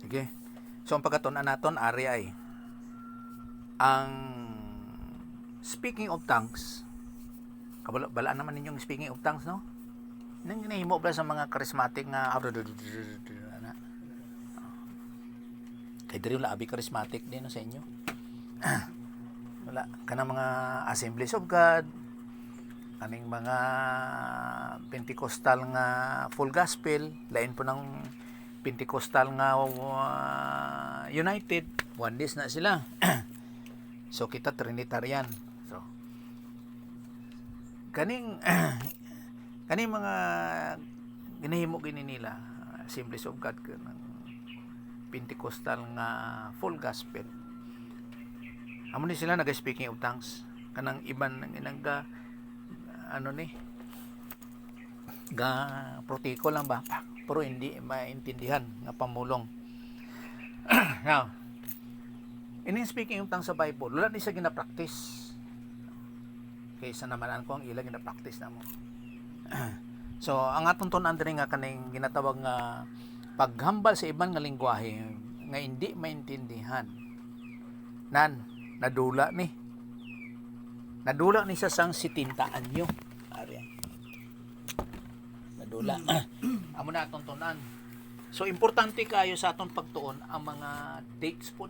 Sige. So ang pagkatunan naton ari ay ang speaking of tongues. Bala naman ninyong speaking of tongues, no? Nang ginahimo ba sa mga charismatic nga ana. Kay diri labi charismatic din no, sa inyo. Wala kanang mga Assemblies of God, kaning mga Pentecostal nga full gospel, lain po ng Pentecostal nga United, Oneness na sila. So kita Trinitarian. So kaning kaning mga ginahimo gini nila Assemblies of God kanang Pentecostal nga full gospel. Amo ni sila naga-speaking of tongues. Kanang iban nang ano ni ga protiko lang ba pero hindi maintindihan nga pamulong. Now, ini speaking of tongues sa Bible, wala ni siya gina-practice. Kaysa naman ko ang ila gina-practice na mo. So, ang atong tunan diri nga kaning ginatawag nga paghambal sa ibang nga lengguwahe nga hindi maintindihan. Nadula ni sa sang sitintaan nyo. Ariyan. Nadula. Amo na atong tunan. So, importante kayo sa atong pagtuon ang mga dates po.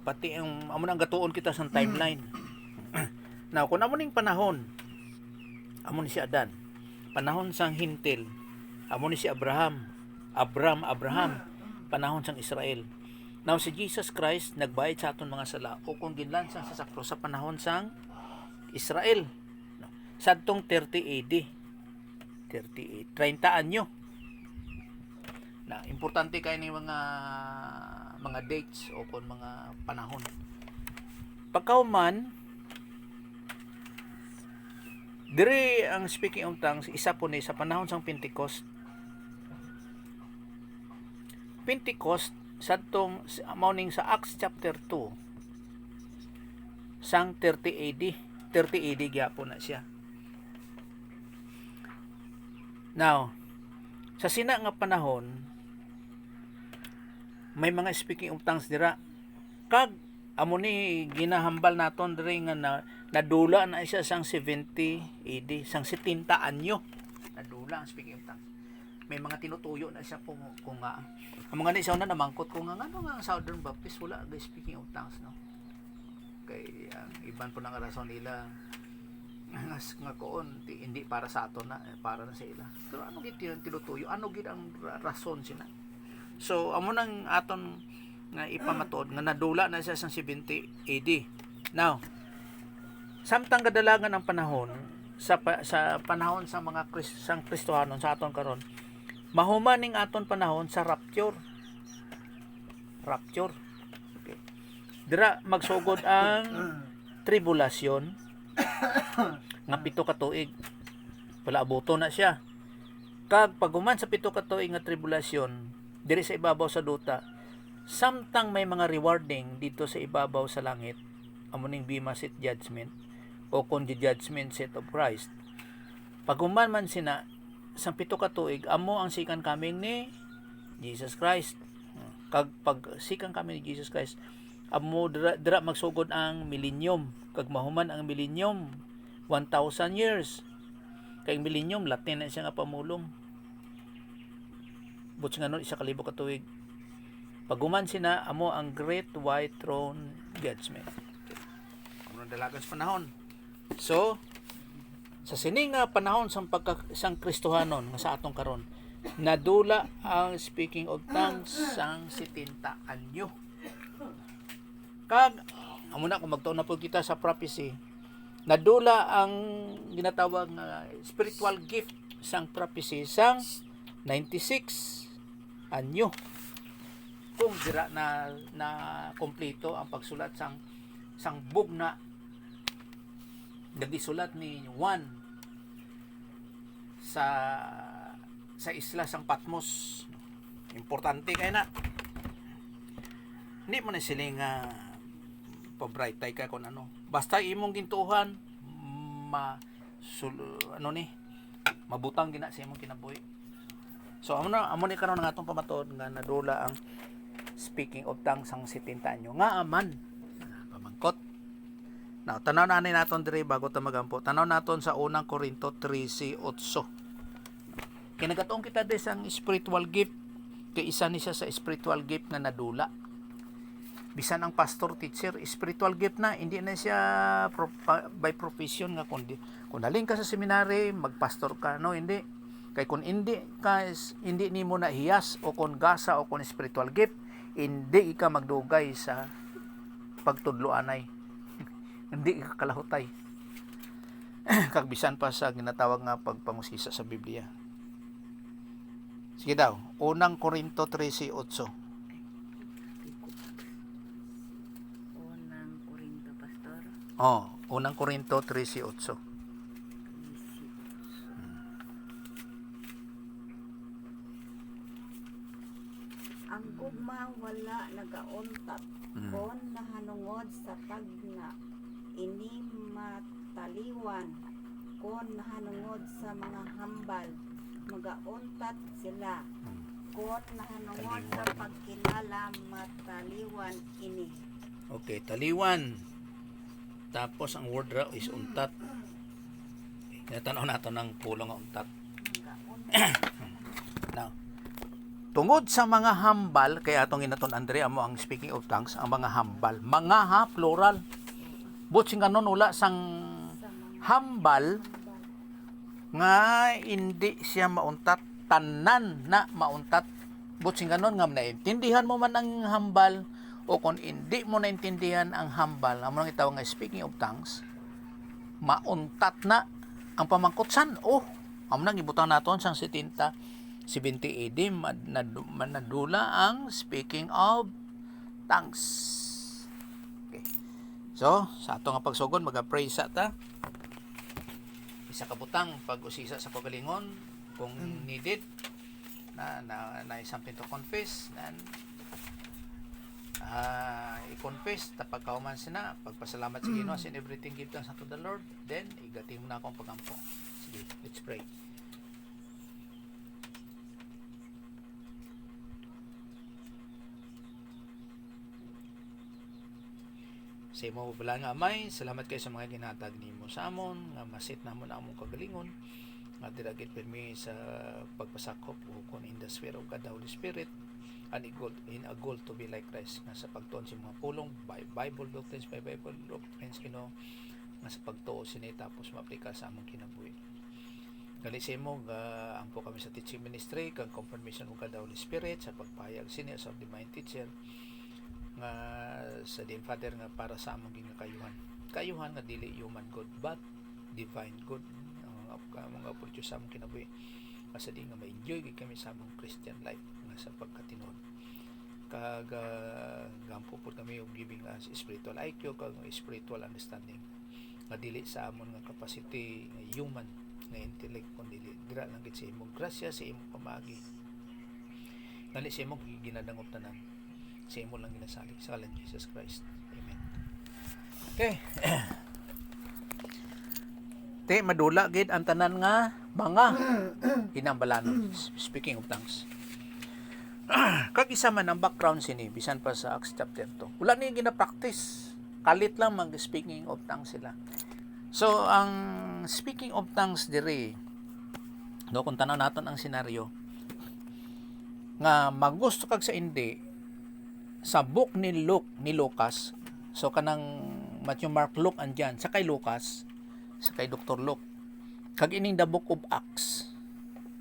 Pati ang amo na ang gatuon kita sa timeline. Now, kung amo ning panahon, amo ni si Adan. Panahon sang Hintil, amo ni si Abraham. Panahon sang Israel. Now, si Jesus Christ nagbayad sa aton mga sala o kung ginlansang sa sakro sa panahon sang Israel. Sadtong 30 AD. 30 anyo. Na importante kay ni mga dates o kung mga panahon. Pagkauman dire ang speaking of tongues isa po ni sa panahon sang Pentecost sadtong morning sa Acts chapter 2 sang 30 AD gyapon na siya. Now, sa sina nga panahon may mga speaking of tongues dira kag amo ni ginahambal naton diri nga nadula na siya sang 70 AD, sang 70 anyo. Nadula ang speaking of tongues. May mga tinutuyo na siya kung nga ang mga ni na namangkot kung nga ano nga Southern Baptist wala ga speaking of tongues, no. Kay iban po nang rason nila nga koon hindi para sa aton na para na sa ila. Pero ano gid tinutuyo? Ano gid ang rason sina? So amo nang aton nga ipamatod nga nadula na siya sang 70 AD. Now, samtang kadalangan ang panahon sa panahon sa mga sang Kristohanon sa aton karon, mahuman ning aton panahon sa rapture. Okay. Dira magsugod ang tribulasyon nga 7 ka tuig. Wala abuto na siya. Kag paghuman sa 7 ka tuig nga tribulasyon diri sa ibabaw sa duta, samtang may mga rewarding dito sa ibabaw sa langit, amo ning Bema Seat Judgment o kung the Judgment Seat of Christ. Paghuman man sina sa 7 ka tuig, amo ang second coming ni Jesus Christ. Kag pag second coming ni Jesus Christ, amo dira magsugod ang millennium. Kag mahuman ang millennium 1,000 years. Kay millennium Latin na siya nga pamulong. Buts nga nun 1,000 ka tuig. Paghuman sina amo ang Great White Throne Judgment. Amo ang dalagan sa panahon. So, sa sining nga panahon sang Kristohanon nga sa atong karon, nadula ang speaking of tongues sang 70 anyo. Kag amo na kung magtuon na po kita sa prophecy, nadula ang ginatawag nga spiritual gift sang prophecy sang 96 anyo. Kung dira na kompleto ang pagsulat sang bugna nagisulat ni Juan sa isla sang Patmos. Importante kay na. Hindi mo na sila nga pa-bright tay ka kung ano. Basta imong gintuhan mabutang gina sa imong kinabuhi. So amo ni karon nga atong pamatud nga nadula ang speaking of tongues sang 70 anyo nga aman pamangkot. Now, tanaw na natin diri bago ta magampo. Tanaw naton sa unang Korinto 13:8. Kinagatoong kita des ang spiritual gift kay isa ni siya sa spiritual gift nga nadula. Bisan ang pastor teacher spiritual gift na, hindi na siya by profession nga kundi kung daling ka sa seminary magpastor ka, no, hindi kay kung hindi ka hindi nimo na hiyas o kung gasa o kung spiritual gift, hindi ka magdugay sa pagtudloanay. Hindi ka kalahutay. Kag bisan pa sa ginatawag nga pagpangusisa sa Biblia. Sige daw, unang Korinto 13:8. Unang Korinto, Pastor. Unang Korinto 13:8. Ang gugma wala nagauntat kon nahanungod sa tagna ini mataliwan kon nahanungod sa mga hambal magauntat sila kon nahanungod sa pagkilala mataliwan ini. Okay, taliwan. Tapos ang word raw is untat. Natanaw nato ng pulong nga untat. Now, tungod sa mga hambal, kaya atong inaton Andrea mo ang speaking of tongues, ang mga hambal. Mga ha, plural. Butsing kanon ula sang hambal nga hindi siya mauntat, tanan na mauntat. Butsing kanon nga naintindihan mo man ang hambal o kung hindi mo naintindihan ang hambal, amo nang itawag nga speaking of tongues, mauntat na ang pamangkotsan. Amo nang ibutang naton sang 70 AD manadula ang speaking of tongues. Okay. So, sa ato nga pagsugod mag-pray sa ta. Isa ka butang pag-usisa sa pagalingon kung needed na something to confess and i-confess tapag kauman sina pagpasalamat sa Ginoo in everything give thanks unto the Lord, then igatim na akong pagampo. Sige, let's pray. Sa imo bala nga Amay, salamat kayo sa mga ginatag nimo sa amon nga masit namon ang among kagalingon nga diragit permi sa pagpasakop o kon in the sphere of God the Holy Spirit and in a goal to be like Christ nga sa pagtuon sa mga pulong by Bible doctrines Ginoo nga sa pagtuo sini tapos maaplika sa among kinabuhi. Gali sa imo ampo kami sa teaching ministry kang confirmation of God the Holy Spirit sa pagpahayag sini as of divine teacher nga sa din Father nga para sa among kayuhan nga dili human good but divine good mga produce sa among kinabuhi asa di nga ma-enjoy gid kami sa among Christian life nga sa pagkatinuod kag gampo pud kami og giving us spiritual IQ kag spiritual understanding nga dili sa amon nga capacity nga human nga intellect kun dili dira lang gid sa imong grasya sa imong pamaagi dali sa imong ginadangop tanan sa imo lang ginasalig sa ngalan ni Jesus Christ. Amen. Okay. Te madula gid ang tanan nga mga hinambalanon. Speaking of tongues. Kag isa man ang background sini bisan pa sa Acts chapter 2. Wala ni gina-practice. Kalit lang mag speaking of tongues sila. So ang speaking of tongues diri no kung tanaw naton ang senaryo nga magusto kag sa hindi sa book ni Lucas, so kanang Matthew, Mark, Luke andyan, sa kay Lucas, sa kay Dr. Luke, kag ining the book of Acts,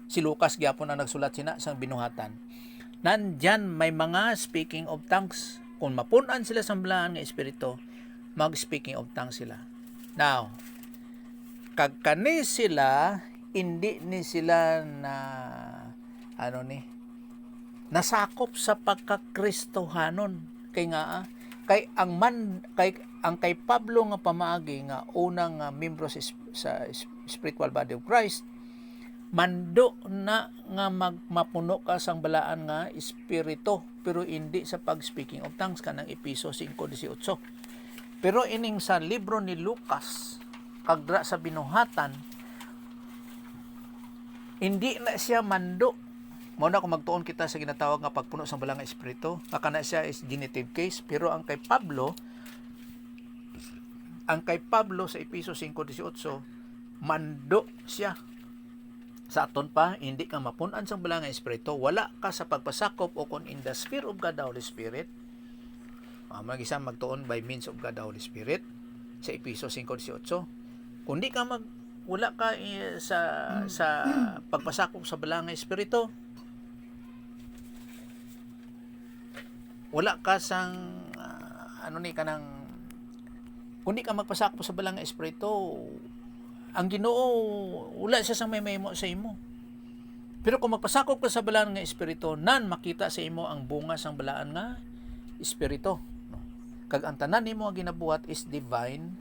si Lucas gyapon ang nagsulat sina sang binuhatan. Nandyan may mga speaking of tongues, kung mapunan sila sa balahan nga espiritu, mag speaking of tongues sila. Now, kag kani sila, hindi ni sila na nasakop sa pagkakristohanon kay nga kay kay Pablo nga pamaagi nga unang membro sa spiritual body of Christ mando na nga mapuno ka sang balaan nga espiritu pero hindi sa pag speaking of tongues kanang Episo 5:18. Pero ining sa libro ni Lucas kagdra sa binuhatan hindi na siya mando Mao na kung magtuon kita sa ginatawag nga pagpuno sa balang nga espiritu, nga kana siya is genitive case, pero ang kay Pablo sa Efesos 5:18, mando siya. Sa aton pa, hindi ka mapunan sa balang nga espiritu, wala ka sa pagpasakop o kung in the sphere of God the Holy Spirit. Mag-isa magtuon by means of God the Holy Spirit sa Efesos 5:18. Kundi ka wala ka sa pagpasakop sa balang nga espiritu, wala ka sang kundi ka magpasakop sa balang nga espiritu, ang Ginoo wala siya sang may mahimo sa imo. Pero kung magpasakop ka sa balaan nga espiritu, nan makita sa imo ang bunga sang balaan nga espiritu. Kag ang tanan nimo nga ginabuhat is divine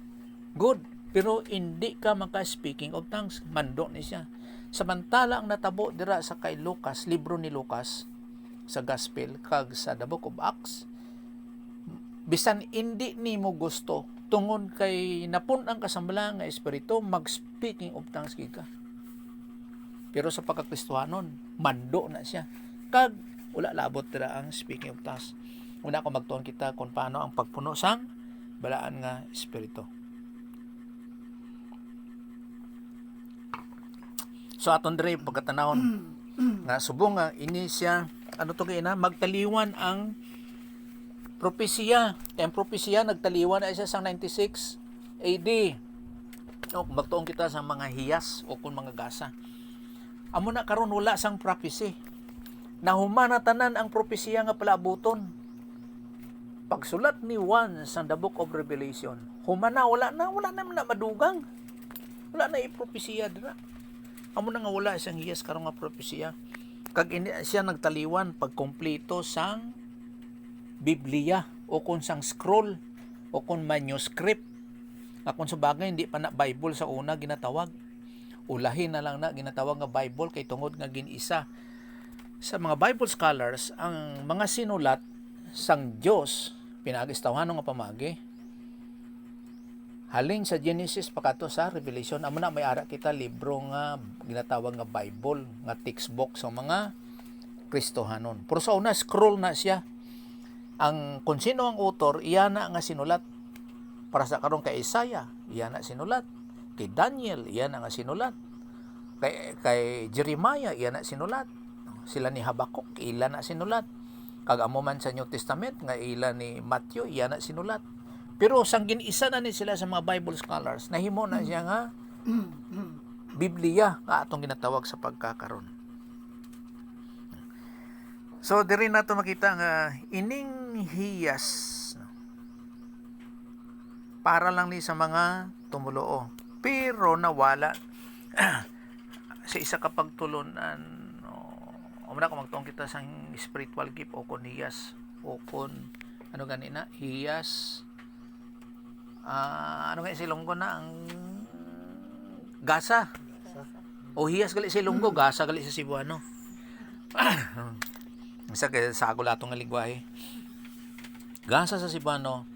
good. Pero hindi ka maka-speaking of tongues, mando ni siya. Samantala ang natabo dira sa kay Lucas, libro ni Lucas sa Gospel kag sa the Book of Acts, bisan hindi nimo gusto tungod kay napun-ang kasambalang nga espiritu, mag-speaking of tongues ka. Pero sa pagkakristohanon, mando na siya. Kag wala labot dira ang speaking of tongues. Una ko magtuon kita kung paano ang pagpuno sang balaan nga espiritu. So aton diri pagkatanawon nga subong nga ini siya magtaliwan ang propesiya. Ang propesiya nagtaliwan na siya sa 96 AD. Magtuon kita sa mga hiyas o kung mga gasa. Amo na karon wala sang prophecy. Nahumana tanan ang propesiya nga palaabuton. Pagsulat ni Juan sa the Book of Revelation, humana wala na madugang. Wala na ipropesiya dira. Amo na nga wala siyang hiyas karon nga propesiya. Kag ini siya nagtaliwan pagkompleto sang Biblia o kung sang scroll o kung manuscript. Kung sa bagay hindi pa na Bible sa una ginatawag. Ulahin na lang na ginatawag nga Bible kay tungod nga ginisa. Sa mga Bible scholars, ang mga sinulat sang Dios pinag-istawhan nga pamagi halin sa Genesis pakato sa Revelation. Amo na may ara kita libro nga ginatawag nga Bible, nga textbook sa mga Kristohanon. Pero sa una scroll na siya. Ang kung sino ang author, iyan na nga sinulat. Para sa karon kay Isaiah, iyan na sinulat. Kay Daniel, iyan na nga sinulat. Kay Jeremiah, iyan na sinulat. Sila ni Habakuk, ilan na sinulat. Kag amo man sa New Testament nga ilan ni Matthew, iyan na sinulat. Pero sang gin-isa na ni sila sa mga Bible scholars, nahimo na siya nga Biblia nga atong ginatawag sa pagkakaron. So diri nato makita nga ining hiyas para lang ni sa mga tumuloo. Pero nawala sa isa ka pagtulunan. Umuna ko magtuong kita sa spiritual gift o kon hiyas o kon ganina hiyas. Nga silonggo na ang gasa. O hiyas gali sa Ilonggo, gasa gali sa Cebuano. Isa kay sa agulatong nga lingwahe. Gasa sa Cebuano,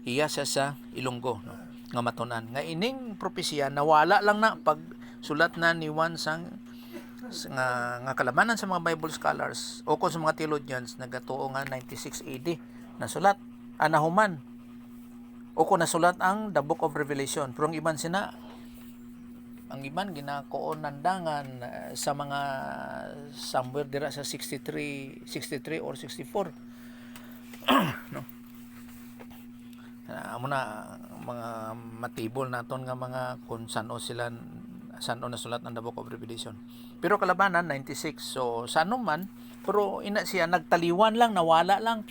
hiyas sa Ilonggo, no? Nga matunan. Nga ining propesiya nawala lang na pag sulat na ni Juan sang nga kalamanan sa mga Bible scholars o kung sa mga theologians nagatuo nga 96 AD na sulat anahuman o kung nasulat ang the Book of Revelation. Pero ang iban ginakoon nandangan sa mga somewhere dira sa 63 or 64. No? Amo na mga matibol naton nga mga kung saan-o nasulat ng the Book of Revelation. Pero kalabanan 96. So saan man, pero ina siya nagtaliwan lang, nawala lang.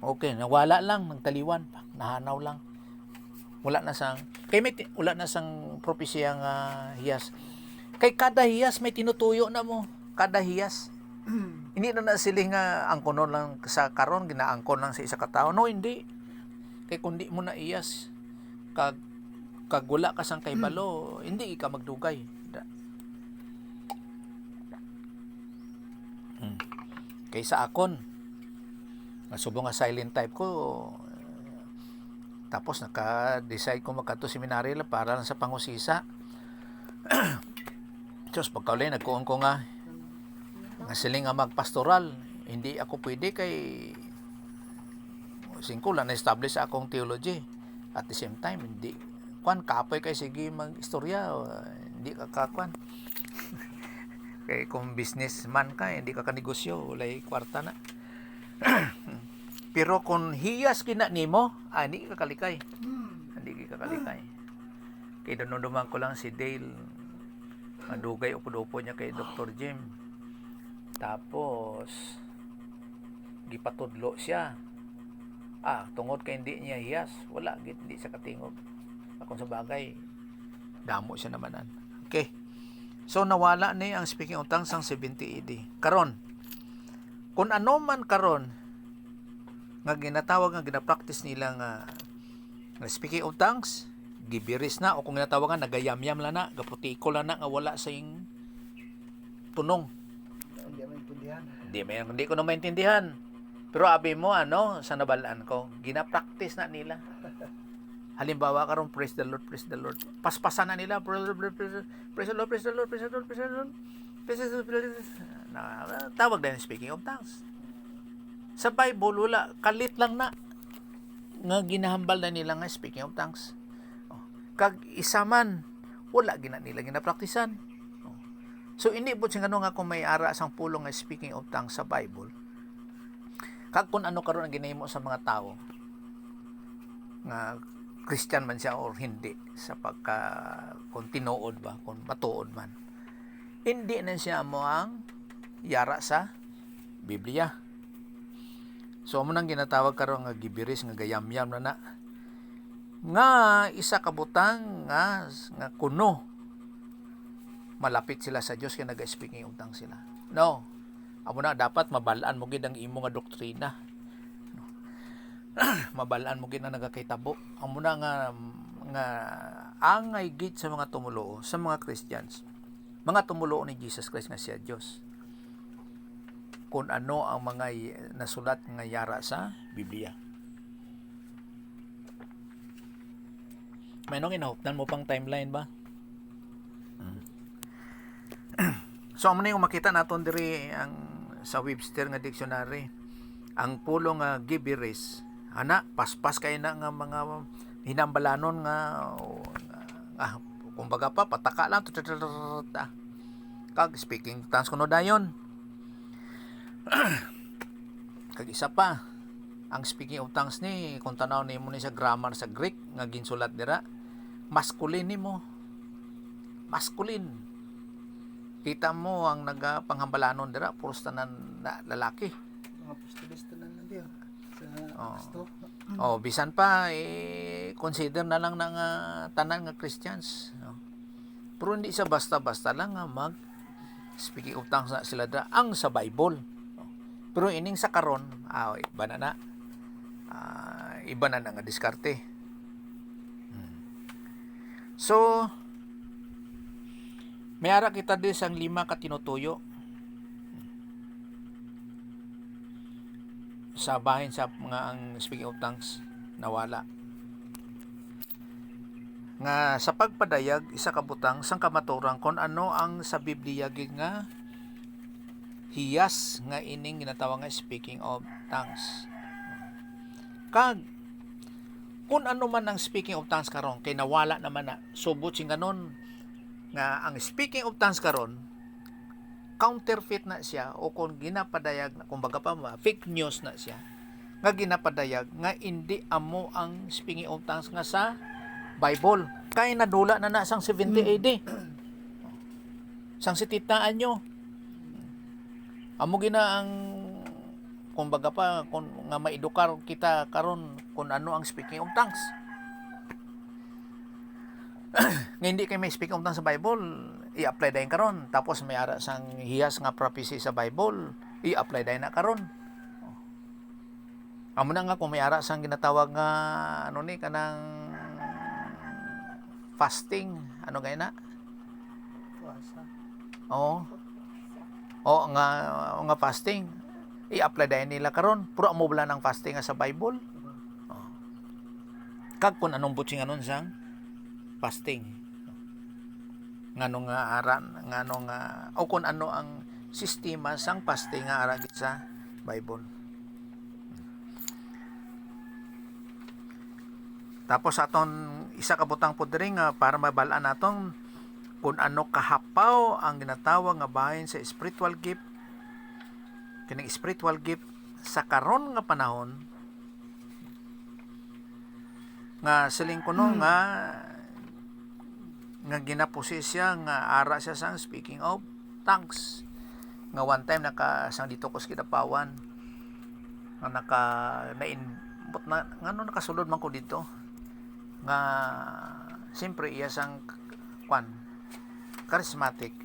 Okay, nawala lang, nagtaliwan pa, nahanaw lang. Wala na sang propesya nga hiyas. Kay kada hiyas may tinutuyo na mo, kada hiyas. Hindi na siling nga angkonon lang sa karon, ginaangkon lang sa isa ka tawo. No, hindi. Kay kundi mo na iyas kag wala ka sang kay balo, hindi ka magdugay. Kaysa akon, subong nga silent type ko, tapos naka-decide ko magkato seminary lang para lang sa pangusisa. Diyos, pagkaulay, nagkuon ko nga nga sila nga magpastoral, hindi ako pwede kay singko lang na-establish sa akong theology. At the same time, hindi kapoy kay sige mag-istorya, hindi ka kakwan. Kay kung businessman ka, hindi ka kanegosyo, walay kwarta na. Pero kung hiyas kina nimo, hindi ka kalikay. Hindi ka kalikay. Kay duman ko lang si Dale, madugay upo-upo niya kay Dr. Jim. Tapos gipatudlo siya. Tungod kay hindi niya hiyas, wala gid, hindi sa katingog. Kung sa bagay, damo siya namanan. Okay. So nawala ni ang speaking of tongues ang 70 AD. Karon, kung ano man karon nga ginatawag nga gina-practice nila nga speaking of tongues, gibiris na, o kung ginatawag nga nagayamyam la na, gaputiko la na nga wala sa ing tunong. Hindi ko na maintindihan. Pero abi mo sa nabalaan ko, gina-practice na nila. Halimbawa karon, praise the Lord, praise the Lord. Paspasan na nila, praise the Lord, praise the Lord, praise the Lord, praise the Lord, praise the Lord, praise the Lord. Tawag din speaking of tongues. Sa Bible, wala, kalit lang na nga ginahambal na nila nga speaking of tongues. Kag isa man, wala gina nila ginapraktisan. So hindi po sing nga kung may ara sang pulong nga speaking of tongues sa Bible. Kag kung ano karon ang ginahimo sa mga tao nga Christian man siya or hindi, sa pagka kung tinuod ba, kung matuod man, hindi na siya mo ang yara sa Biblia. So mo nang ginatawag karon nga gibiris nga gayamyam na nga isa ka butang nga kuno malapit sila sa Dios kay naga-speaking of tongues sila. No. Amo na dapat mabalaan mo gid ang imo nga doktrina. Mabalaan mo gid na nagakitabo. Amo na nga angay gid sa mga tumuluo, sa mga Christians. Mga tumuluo ni Jesus Christ nga siya Dios. Kung ano ang mga nasulat nga yara sa Biblia. May nung inahupnan mo pang timeline ba? So amo na yung makita naton diri ang sa Webster nga dictionary, ang pulong nga gibiris paspas kay na nga mga hinambalanon nga kumbaga pa pataka lang kag speaking tongues kuno dayon. Kag isa pa, ang speaking of tongues ni kung tanaw nimo ni sa grammar sa Greek nga ginsulat dira, masculine nimo. Masculine. Kita mo ang nagapanghambalanon dira puros tanan na lalaki. Mga apostolis tanan lang diyo. Bisan pa consider na lang ng tanan nga Christians. Pero hindi sa basta-basta lang nga mag speaking of tongues na sila dira ang sa Bible. Pero ining sa karon, iba na iba na nga diskarte. So may ara kita din sang 5 ka tinutuyo sa bahin sa mga ang speaking of tongues nawala. Nga sa pagpadayag, isa ka butang sang kamaturang kung ano ang sa Biblia gid nga hiyas nga ining ginatawag nga speaking of tongues. Kag kung ano man ang speaking of tongues karon kay nawala naman na, subot sing ganon nga ang speaking of tongues karon counterfeit na siya, o kung ginapadayag na kumbaga pa fake news na siya nga ginapadayag nga hindi amo ang speaking of tongues nga sa Bible kay nadula na sang 70 AD. Sang sititaan nyo amo gina ang kumbaga pa kung nga maedukar kita karon kung ano ang speaking of tongues. Nga hindi kay may speaking of tongues sa Bible, i-apply dayon karon. Tapos may ara sang hiyas nga prophecy sa Bible, i-apply dayon na karon. Amo na nga kung may ara sang ginatawag nga kanang fasting, gaya na? Puasa. Nga fasting, i-apply dayon nila karon. Pero amo bala ng fasting nga sa Bible. Kag kun anong butsing anon sang fasting, ngano nga aran, ngano nga o kung ano ang sistema sang paste nga ara gid sa Bible. Tapos aton isa ka butang pod diri nga para mabalaan naton kung ano kahapaw ang ginatawag nga bahin sa spiritual gift. Kining spiritual gift sa karon nga panahon nga siling kuno nga ginapusi siya nga ara siya sang speaking of tongues nga one time sang dito ko sa Kidapawan nga nainbot na ngano nakasulod man ko dito nga siyempre iya sang charismatic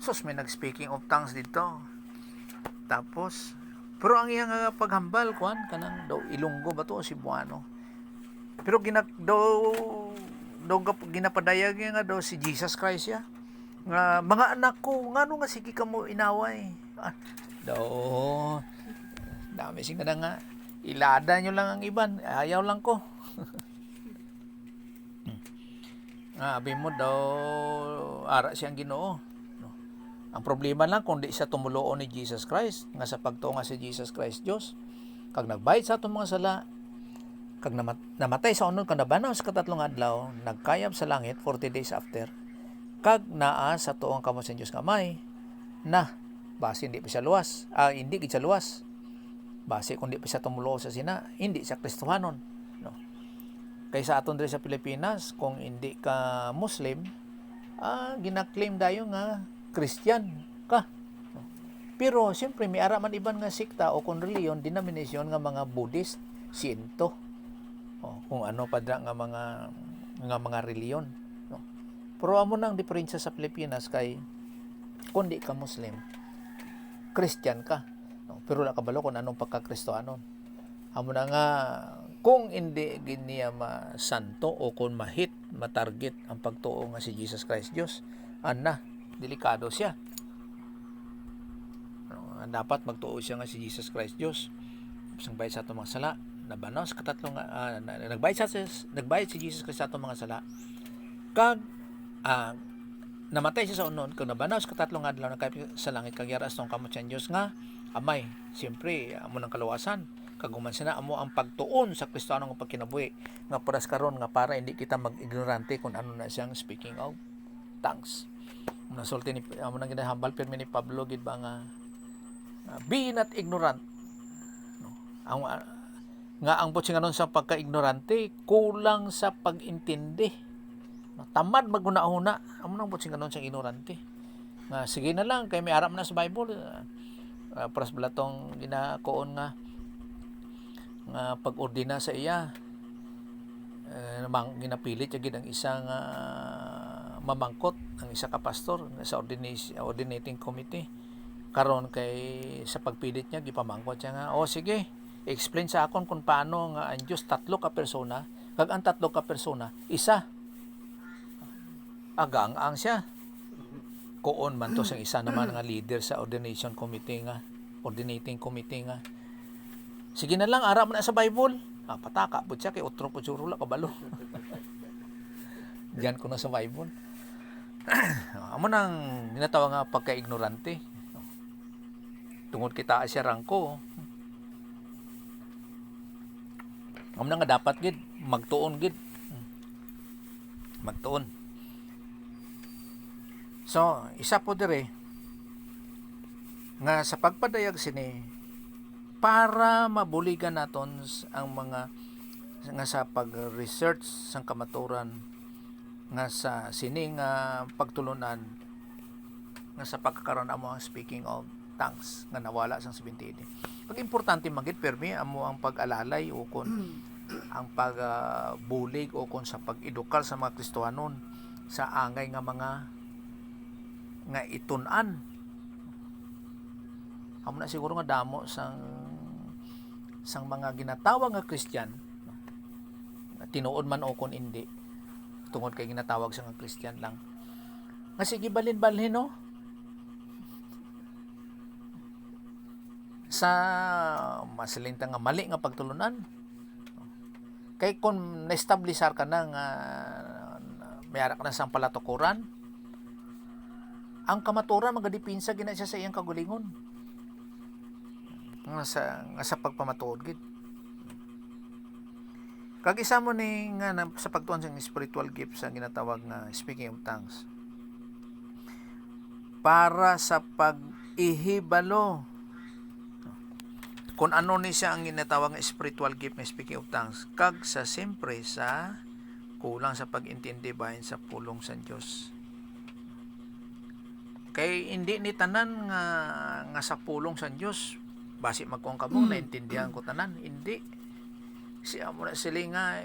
sus may nag-speaking of tongues dito tapos pero ang iyang paghambal kanang daw Ilonggo ba to o Cebuano pero ginapadayag niya nga daw si Jesus Christ ya nga mga anak ko ngano nga sige ka mo inaway daw dami sing nga ilada nyo lang ang iban ayaw lang ko abi mo daw ara siyang Ginoo no? Ang problema lang kung di siya tumuloon ni Jesus Christ nga sa pagtuo nga si Jesus Christ Dios kag nagbayad sa atong mga sala kag namatay sa unod kag nabanaw sa katatlong adlaw nagkayab sa langit 40 days after kag naa sa tuong kamot sa Dios nga may na base hindi pa siya luwas hindi gid siya luwas base kung di pa siya tumulo sa sina hindi siya Kristohanon no kaysa aton diri sa Pilipinas kung hindi ka Muslim gina-claim dayo nga Christian ka no? Pero siyempre may ara man iban nga sikta o kung reliyon denomination nga mga Buddhist Shinto kung ano pa nga mga reliyon no? Pero amo nang diferensya sa Pilipinas kay kung di ka Muslim Christian ka no? Pero la kabalo kung anong pagka-Kristohanon amo na nga kung hindi niya masanto o kung matarget ang pagtuo nga si Jesus Christ Dios delikado siya dapat magtuo siya nga si Jesus Christ Dios sang bayad sa atong mga sala nabanaw sa katatlong nagbayad si Jesus Christ sa atong mga sala kag namatay siya sa unon kag nabanaw sa katatlong adlaw nagkayab sa langit kag yara astong kamot sa Dios nga amay siyempre amo nang kaluwasan kag human sina amo ang pagtuon sa Kristiyano nga pagkinabuhi nga paras karon nga para hindi kita mag-ignorante kung ano na siyang speaking of tongues nasulti ni amo nang ginahambal pirmi ni Pablo gid ba nga be not ignorant no ang butsi nganon sa pagka-ignorante kulang sa pag-intindi no, tamad maguna-una amo nang butsi nganon sa ignorante nga sige na lang kay may aram na sa Bible paras blatong ginakuon nga pag-ordina sa iya ginapilit gid ang isang mamangkot ang isa ka pastor sa ordinating committee karon kay sa pagpilit niya gipamangkot siya nga sige explain sa akon kung paano nga ang Dios tatlo ka persona kag ang tatlo ka persona isa ang siya kuon man to sa isa naman nga leader sa ordinating committee nga sige na lang ara man na sa Bible pataka pud siya kay utro pud surula kabalo diyan ko na sa Bible amo nang ginatawag nga pagka-ignorante tungod kita siya rangko amo nang nga dapat gid magtuon so isa po dire nga sa pagpadayag sini para mabuligan naton ang mga nga sa pag-research sang kamaturan nga sa sining pagtulunan nga sa pagkakaroon amo ang speaking of tongues nga nawala sang 70 AD. Pag importante magit permi amo ang pag-alalay o kon ang pagbulig o kon sa pag-edukar sa mga Kristohanon sa angay nga mga nga itun-an. Amo na siguro nga damo sang mga ginatawag nga Christian tinuod man o kon hindi tungod kay ginatawag sa nga Christian lang nga sige balhin no sa masilingta nga mali nga pagtulunan kay kung na-establishar ka na nga mayara ka na sang palatukuran ang kamaturan magadipinsa gina siya sa iyang kagulingon. Nga sa pagpamatuod gid. Kag isa mo ni nga sa pagtuon sa spiritual gifts sa ginatawag nga speaking of tongues. Para sa pag-ihibalo kung ano ni siya ang ginatawag nga spiritual gift na speaking of tongues, kag sa siyempre sa kulang sa pag-intindi bahin sa pulong sa Dios. Kay hindi ni tanan nga sa pulong sa Dios basi magkuon kamo naintindihan ko tanan, hindi. Siya mo na sila nga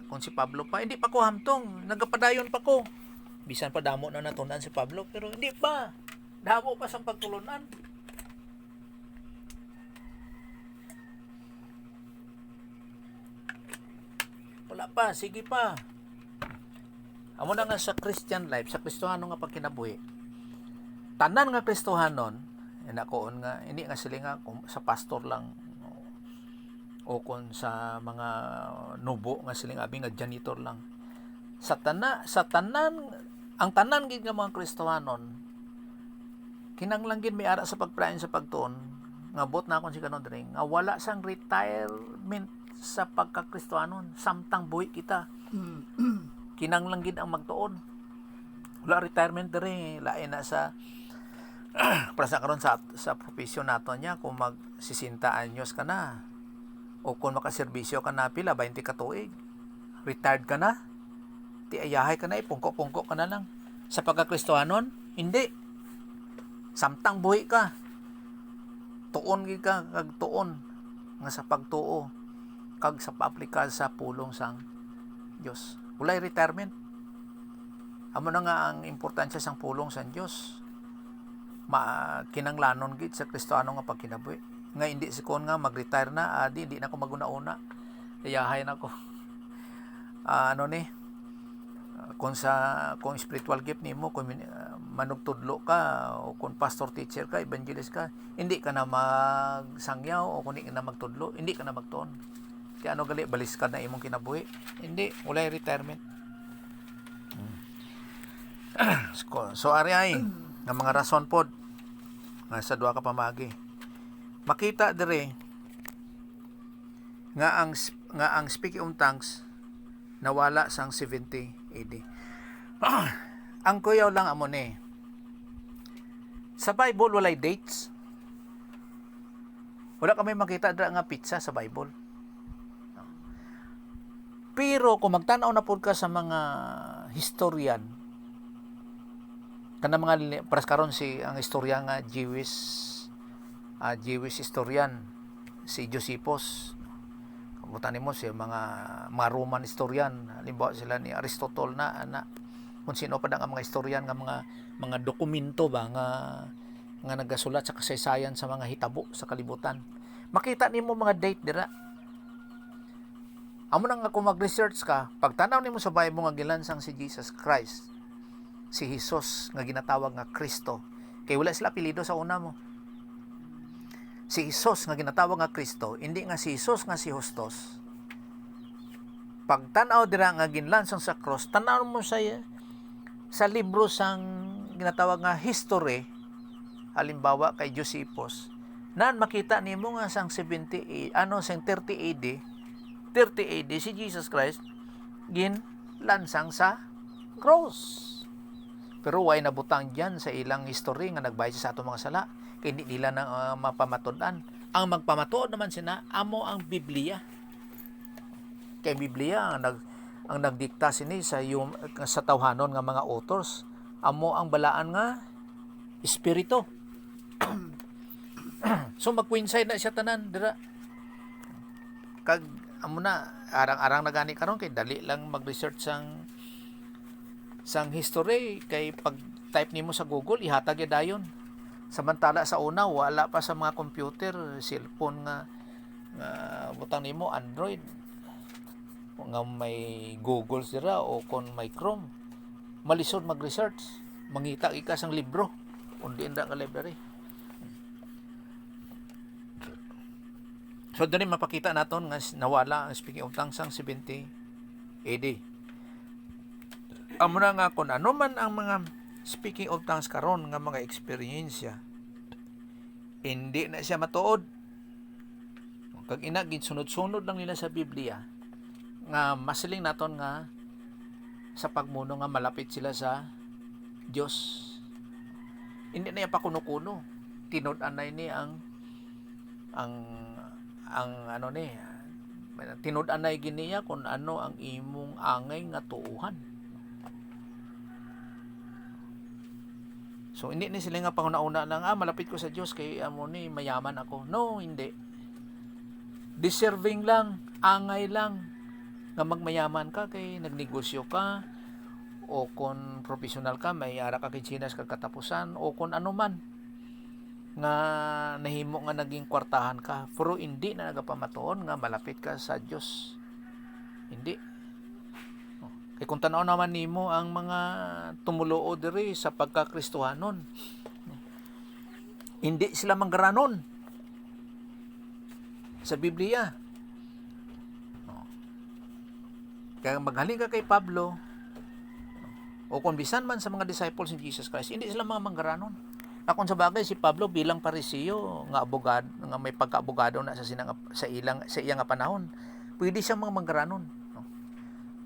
kung si Pablo pa, hindi pa ko hamtong, nagapadayon pa ko. Bisan pa damo na natunan si Pablo, pero hindi pa. Damo pa sa pagtulunan. Wala pa, sige pa. Amo na nga sa Christian life, sa Kristohano nga pagkinabuhi. Tanan nga Kristohanon, nakoon nga, hindi nga sila nga sa pastor lang o kung sa mga nubo nga siling abi nga janitor lang. Sa tanan ang tanan gid nga mga Kristohanon kinanglang gid may ara sa pagprayon sa pagtuon nga bot na akong si kanon diri nga wala sang retirement sa pagka-Kristohanon samtang buhi kita. Kinanglang gid ang magtuon. Wala retirement diri, lain na sa para sa karon sa profesyon nato niya kung mag 60 anyos ka na o kung makaserbisyo ka na pila 20 ka tuig, retired ka na, ti ayahay ka na, pungko-pungko ka na lang. Sa pagka-Kristohanon, hindi. Samtang buhi ka, tuon gid ka kag tuon nga sa pagtuo kag sa paaplikal sa pulong sang Dios. Walay retirement. Amo na nga ang importansya sang pulong sang Dios. Kinanglanon gid sa Kristohano nga pagkinabuhi. Nga hindi si kon nga mag-retire na, hindi na ako maguna-una. Iyahay na ko. Kung spiritual gift nimo, kung manugtudlo ka o kung pastor teacher ka, evangelist ka, hindi ka na magsangyaw o kung hindi ka na magtudlo, hindi ka na magtuon. Kaya ano gali, balis ka na imong kinabuhi. Hindi, wala retirement. So ari ay nga mga rason pod nga sa duha ka pamagi. Makita dire nga ang speaking of tongues nawala sang 70 AD. Ang kuyaw lang amo ni. Sa Bible walay dates. Wala kami makita dira nga pizza sa Bible. Pero kung magtanaw na pud ka sa mga historian, kana mga paras karon si ang istorya nga Jewish historian si Josephus. Kung mo si mga Roman historian, halimbawa sila ni Aristotle na kung sino pa ang mga historian nga mga dokumento ba nga nagasulat sa kasaysayan sa mga hitabo sa kalibutan. Makita nimo mga date dira. Amo na nga kung mag-research ka, pagtanaw nimo sa Bible nga gilansang si Jesus Christ, si Jesus nga ginatawag nga Kristo, kay wala sila apelyido sa una mo. Si Jesus nga ginatawag nga Kristo, hindi nga si Jesus nga si Hustos. Pagtanaw dira nga ginlansang sa cross, tanaw mo sa libro sang ginatawag nga history, halimbawa kay Josephus, nan makita nimo nga sang 30 AD si Jesus Christ ginlansang sa cross. Pero way nabutang diyan sa ilang history nga nagbayad sa atong mga sala kay hindi nila na mapamatudan. Ang magpamatuod naman sina amo ang Biblia. Kay Biblia ang nagdikta sini sa tawhanon nga mga authors. Amo ang balaan nga espiritu. So mag-coincide na siya tanan dira. Kag amo na arang-arang nagani karon kay dali lang mag-research sang history kay pag type nimo sa Google ihatag ya dayon. Samantala sa una wala pa sa mga computer, cellphone nga butang nimo Android nga may Google sira o kon may Chrome. Malisod mag-research, mangita ka sang libro kundi inda nga library. So dali mapakita naton nga nawala ang speaking of tongues sang 70 AD. Amo na nga kung ano man ang mga speaking of tongues karon nga mga experience hindi na siya matuod. Kag ina ginsunod-sunod lang nila sa Biblia nga masiling naton nga sa pagmuno nga malapit sila sa Dios. Hindi na pa kuno-kuno. Tinud-an na ni ang ano ni tinud-an na giniya kung ano ang imong angay nga tuuhan. So hindi ni sila nga pangunauna lang malapit ko sa Dios kay amo ni mayaman ako. No, hindi. Deserving lang, angay lang nga magmayaman ka kay nagnegosyo ka o kung professional ka may ara ka kay chinas kag katapusan o kung ano man nga nahimo nga naging kwartahan ka pero hindi na nagapamatuon nga malapit ka sa Dios. Hindi. Kay kung tanaw naman nimo ang mga tumuluo diri sa pagkakristohanon, hindi sila manggaranon sa Biblia. Kaya maghaling ka kay Pablo o kung bisan man sa mga disciples ni Jesus Christ, hindi sila mga manggaranon. Na kung sa bagay si Pablo bilang parisiyo nga abogado nga may pagkaabogado na sa iyang panahon, pwede siya mga manggaranon.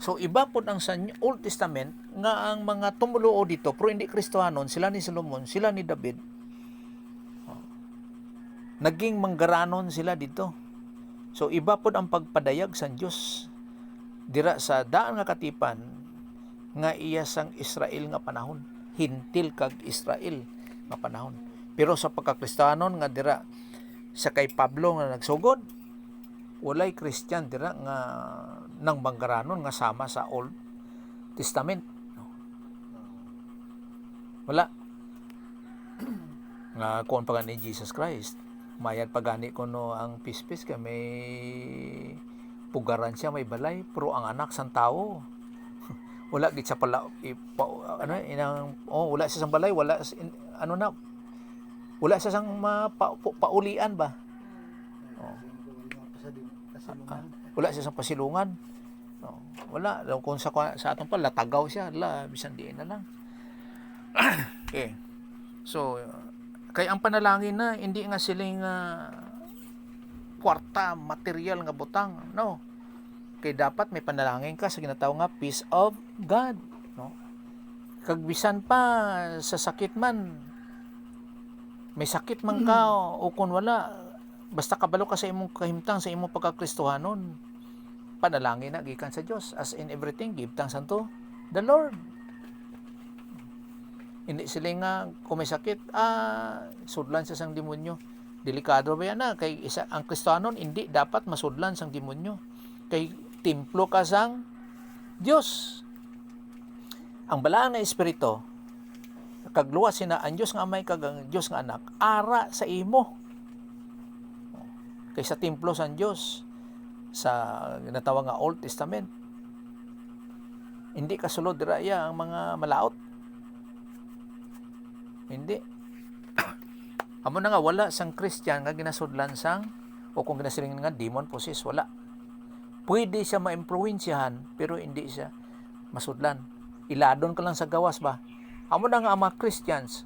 So iba po ang sa Old Testament nga ang mga tumuluo dito pero hindi Kristohanon, sila ni Solomon, sila ni David. Naging manggaranon sila dito. So iba po ang pagpadayag sa Dios dira sa daan nga katipan nga iya sang Israel nga panahon, hintil kag Israel nga panahon. Pero sa pagkakristohanon nga dira sa kay Pablo nga nagsugod, walay Christian dira nga nang manggaranon nga sama sa Old Testament. Wala. Nga kuon pa ni Jesus Christ. Mayad pagani ko no ang pispis kay may pugaran siya may balay pero ang anak sang tao wala gid sa pala wala siya sang balay, wala wala siya sang paulian ba. Wala siya sang pasilungan. Wala kung sa atong pa latagaw siya bisan diin na lang. Okay. So kay ang panalangin na hindi nga siling kwarta material nga butang, no. Kay dapat may panalangin ka sa ginatawag nga peace of God, no. Kag bisan pa sa sakit man, may sakit man ka o kung wala, basta kabalo ka sa imong kahimtang sa imong pagkakristohanon, panalangin na gikan sa Dios. As in everything, give thanks unto the Lord. Hindi sila nga kung may sakit, sudlan sa sang demonyo. Delikado ba yan na? Kay ang Kristohanon, hindi dapat masudlan sang demonyo. Kay templo ka sang Diyos. Ang balaang nga espiritu, kagluwas sina ang Diyos nga amay kag ang Diyos nga anak, ara sa imo. Kay sa templo sang Diyos, sa ginatawag nga Old Testament, hindi kasulod diraya ang mga malaot. Hindi. Amo na nga wala sang Christian nga ginasudlan sang o kung ginasiling nga demon possessed, wala. Pwede siya maimpluwensyahan pero hindi siya masudlan. Iladon ka lang sa gawas ba. Amo na nga ang mga Christians,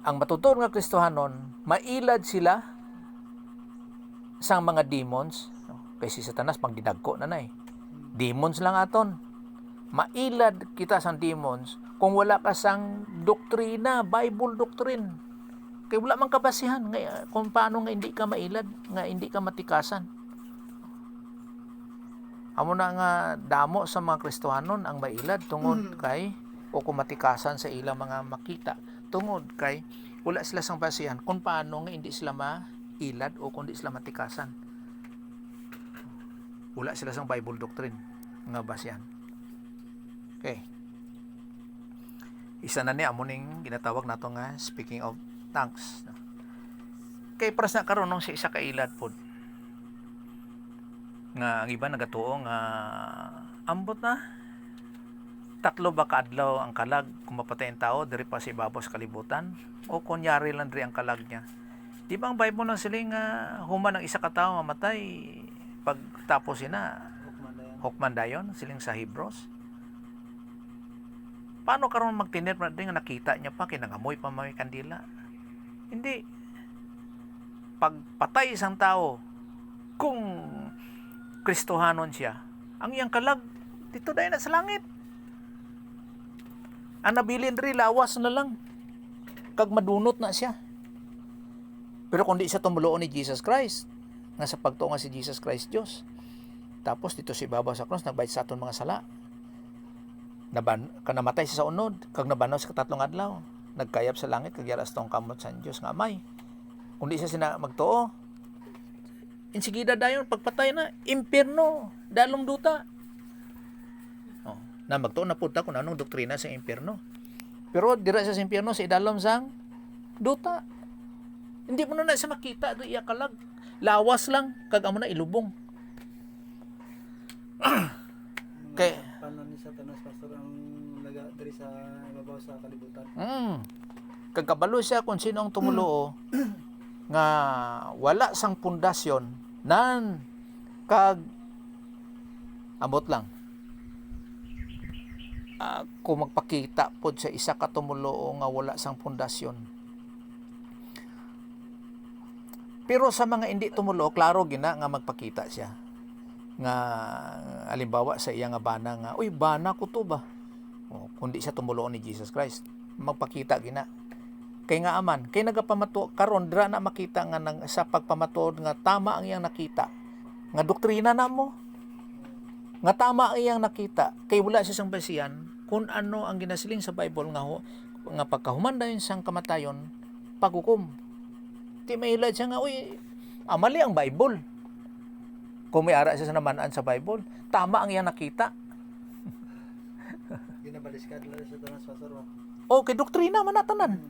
ang matutur nga Kristohanon, mailad sila sang mga demons, kay si Satanas pangdidagko na demons lang aton. Mailad kita sang demons kung wala ka sang doktrina, Bible doctrine. Kay wala man kabasihan nga kung paano nga hindi ka mailad, nga hindi ka matikasan. Amo na nga damo sa mga Kristohanon ang mailad tungod kay o kung matikasan sa ilang mga makita tungod kay wala sila sang basihan kung paano nga hindi sila mailad o kung hindi sila matikasan. Wala sila sang Bible doctrine nga basihan. Okay. Isa na ni amo ning ginatawag nato nga speaking of tongues. Kay pras na karon sa isa ka ilad pod nga ang iba nagatuo nga ambot na 3 ba ka adlaw ang kalag kung mapatay ang tao diri pa sa ibabaw sa kalibutan o kunyari lang diri ang kalag niya. Di ba ang Bible nang siling human ang isa ka tawo mamatay pagtapos sina hukman dayon siling sa Hebrews. Paano karon magtinir na din nga nakita niya pa kinangamoy pa may kandila? Hindi. Pagpatay isang tao, kung Kristohanon siya, ang iyang kalag dito dahil na sa langit. Ang nabilin rin lawas na lang kag madunot na siya. Pero kung di siya tumuloon ni Jesus Christ, nga sa pagtuo nga si Jesus Christ Diyos, tapos dito si ibabaw sa cross nagbayad sa aton mga sala, namatay siya sa unod, kag nabanaw sa katatlong adlaw, nagkayap sa langit kag yaras tong kamot sa Dios nga amay. Kung di siya magtuo, insigida dayon pagpatay na impierno, dalong duta. Oh, na magtuo na pud ta kung anong doktrina sa impierno. Pero dira sa impierno sa idalom sang duta. Hindi mo na siya makita do iya kalag. Lawas lang kag amo na ilubong. Kay Paano ni Satanas, Pastor, ang diri sa ibabaw sa kalibutan? Kag kabalo siya kung sino ang tumulo nga wala sang pundasyon nan kag abot lang. Kung magpakita pod sa isa ka tumulo nga wala sang pundasyon. Pero sa mga hindi tumulo, klaro gina nga magpakita siya. Nga halimbawa sa iya nga bana nga, uy, bana ko to ba? O, kundi siya tumulo ni Jesus Christ. Magpakita gina. Kay nga aman, kay nagapamato karon dira na makita nga nang sa pagpamatuod nga tama ang iyang nakita. Nga doktrina na mo. Nga tama ang iyang nakita. Kay wala siya sang basihan kung ano ang ginasiling sa Bible nga pagkahuman dayon sang kamatayon, paghukom. Di mahilad siya nga, uy, mali ang Bible. Kung may ara siya sa namanaan sa Bible, tama ang iyang nakita. Ginabaliskad lang sa Satanas, Pastor. Okay, doktrina man na tanan.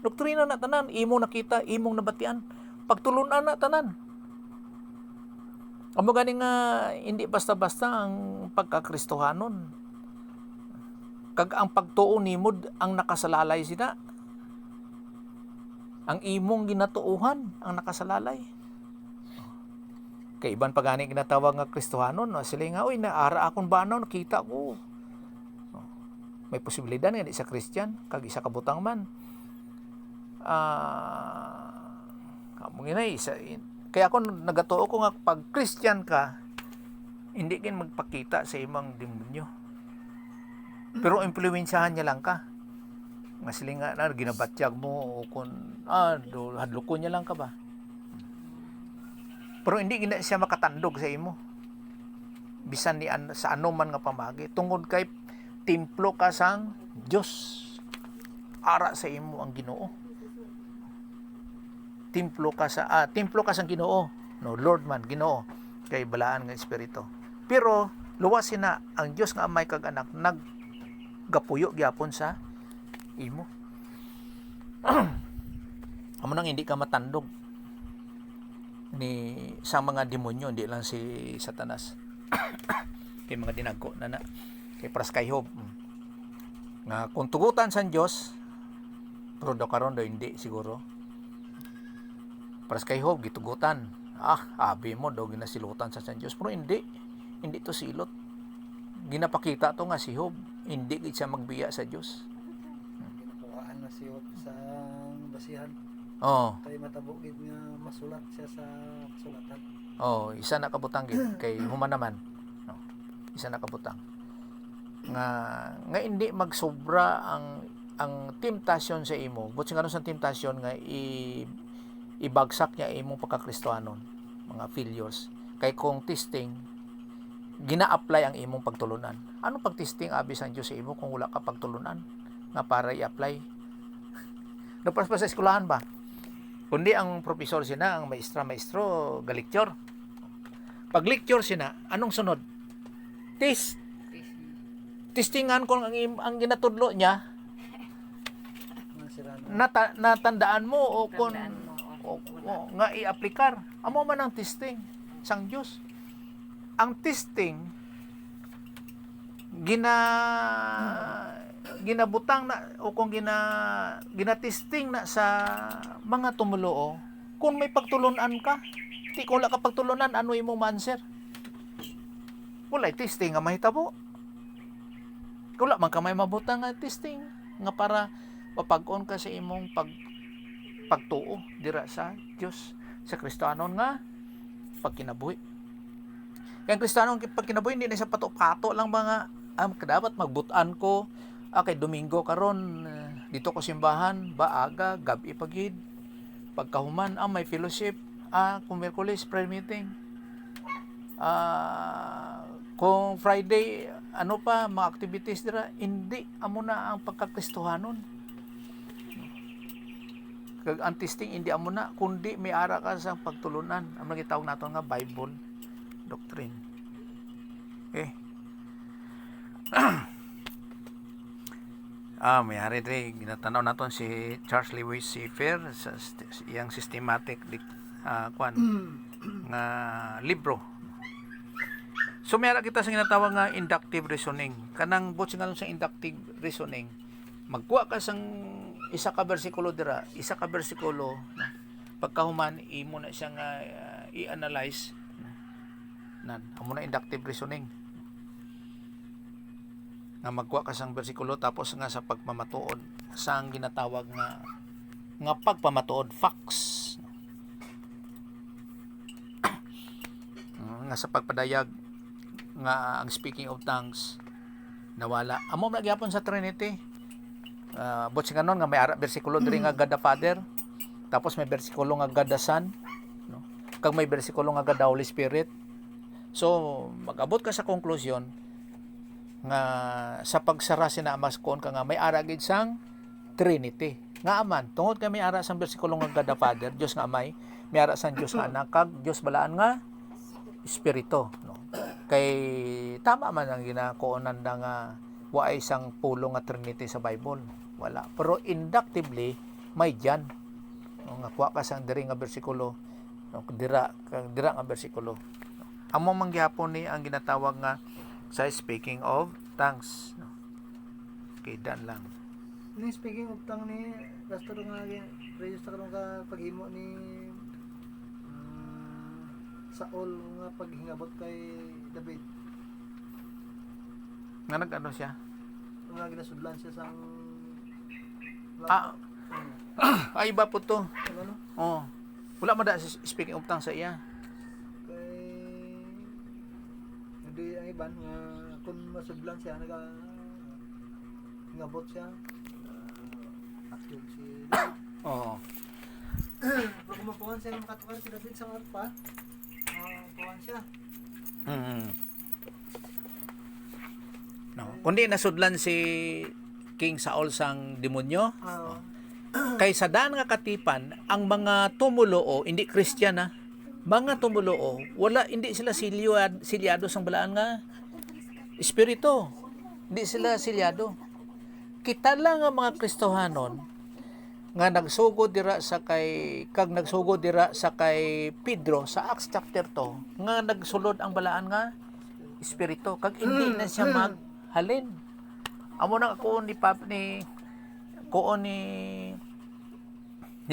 Doktrina na tanan, imong nakita, imong nabatian, pagtulunan na tanan. Amo gani nga hindi basta-basta ang pagkakristohanon. Kag ang pagtuo nimo ang nakasalalay sina. Ang imong ginatuuhan ang nakasalalay. Kay iban pa gani ginatawag nga Kristohanon, no? Sila nga, uy, naara akong banaw, nakita ko. May posibilidad nga di sa Christian, kag isa kabutang man. Kaya ako nagatuo ko nga pag Christian ka, hindi kin magpakita sa imong demonyo. Pero impluwensyahan niya lang ka. Nga sila nga na ginabatyag mo o kung hadloko niya lang ka ba. Pero hindi gina siya makatandog sa imo. Bisan ni sa anuman nga pamagi tungod kay templo ka sang Dios. Ara sa imo ang Ginoo. Templo ka sang Ginoo. No, Lord man Ginoo kay balaan nga espiritu. Pero luwas na ang Dios nga amay kag anak naggapuyo gyapon sa imo. Amo nang hindi ka matandog ni sa mga demonyo, hindi lang si Satanas. Kay mga dinagko na kay paras kay Job nga kung tugutan sa Dios pero do karon do hindi siguro. Paras kay Job gitugutan. Abi mo do ginasilutan sa Dios pero hindi to silot. Ginapakita to nga si Job hindi gid siya magbiya sa Dios. Na siya sa basihan. Kay matabukid nga masulat siya sa kasulatan. Isa na kabutang gid kay human naman. No. Isa na kabutang. Nga hindi magsobra ang temptasyon sa imo. But sing sa temptasyon nga ibagsak niya imong pagkakristohanon, mga failures. Kay kung testing gina-apply ang imong pagtulunan. Ano pag-testing abi sa Dios sa imo kung wala ka pagtulunan nga para i-apply? Napas pa sa eskwelahan ba? Kundi ang profesor sina, ang maestro, galecture. Pag lecture sina, anong sunod? Test. Testingan kung ang ginatudlo niya, natandaan mo o kung nga i-aplikar. Amo man ang testing sang Dios. Ang testing ginabutang na o kung ginatesting na sa mga tumuluo kung may pagtulunan ka. Di kung wala ka pagtulunan, ano imo ma-answer? Wala testing nga mahitabo. Wala man ka may mabutang nga testing nga para mapag-on ka sa imong pagtuo dira sa Dios, sa Kristiyanon nga pagkinabuhi. Kaya Kristiyanong pagkinabuhi hindi na sa pato-pato lang mga dapat magbutan ko kay Domingo karon dito ko simbahan ba aga gabi pagid pagkahuman may fellowship kung Miyerkules prayer meeting kung Friday ano pa mga activities dira, hindi amo na ang pagkakristohanon. Kag ang testing hindi amo na kundi may ara ka sa pagtulunan ang gitawag nato nga Bible doctrine. May hari dre ginatanaw naton si Charles Lewis Schaeffer sa iyang systematic nga libro. So mayara kita sa ginatawag nga inductive reasoning. Kanang butsi nga sa inductive reasoning, magkuha ka sang isa ka bersikulo dira, isa ka bersikulo pagkahuman imo na siya nga i-analyze nan amo na inductive reasoning. Nga magkuha ka sang bersikulo tapos nga sa pagpamatuod sang ginatawag nga pagpamatuod facts. Nga sa pagpadayag nga ang speaking of tongues nawala. Amo na gyapon sa Trinity. Butsi nga nun nga may ara bersikulo diri nga God the Father, tapos may bersikulo nga God the Son, no? Kag may bersikulo nga God the Holy Spirit. So mag-abot ka sa konklusyon nga sa pagsara sinamas kon ka nga may ara gid sang Trinity. Nga aman tungod kay may ara sang bersikulo nga God the Father, Dios nga Amay, may ara sang Dios nga Anak, kag Dios balaan nga Espiritu, no? Kay tama man ang ginakuonan na nga waay isang pulong nga Trinity sa Bible, wala. Pero inductively may diyan, no? Nga kuha ka sang diri nga bersikulo, no? dira nga bersikulo, no? Amo man gyapon ni ang ginatawag nga sa speaking of tongues, no? Okay, dan lang. Ni speaking of tongue ni pastor nga register karon ka paghimo ni Saul nga paghingabot kay David. Nga nag-ano siya? Nga ginasudlan siya sang ay iba po to. ano? Oh. Wala man da speaking of tongues sa iya. Kay hindi ang iban nga kung masudlan siya hingabot siya. Akyog si David. Oo. Pag mapuhan siya ng makatukan si David sa arpa, puhan siya. No. Kundi nasudlan si King Saul sang demonyo. Kay sa daan nga katipan, ang mga tumuloo, hindi Christian mga tumuloo, wala, hindi sila silyado sang balaan nga espiritu. Hindi sila silyado. Kita lang ang mga Kristohanon nga nagsugod dira sa kay Pedro sa Acts chapter 2 nga nagsulod ang balaan nga espiritu kag hindi na siya maghalin. Amo na ako ni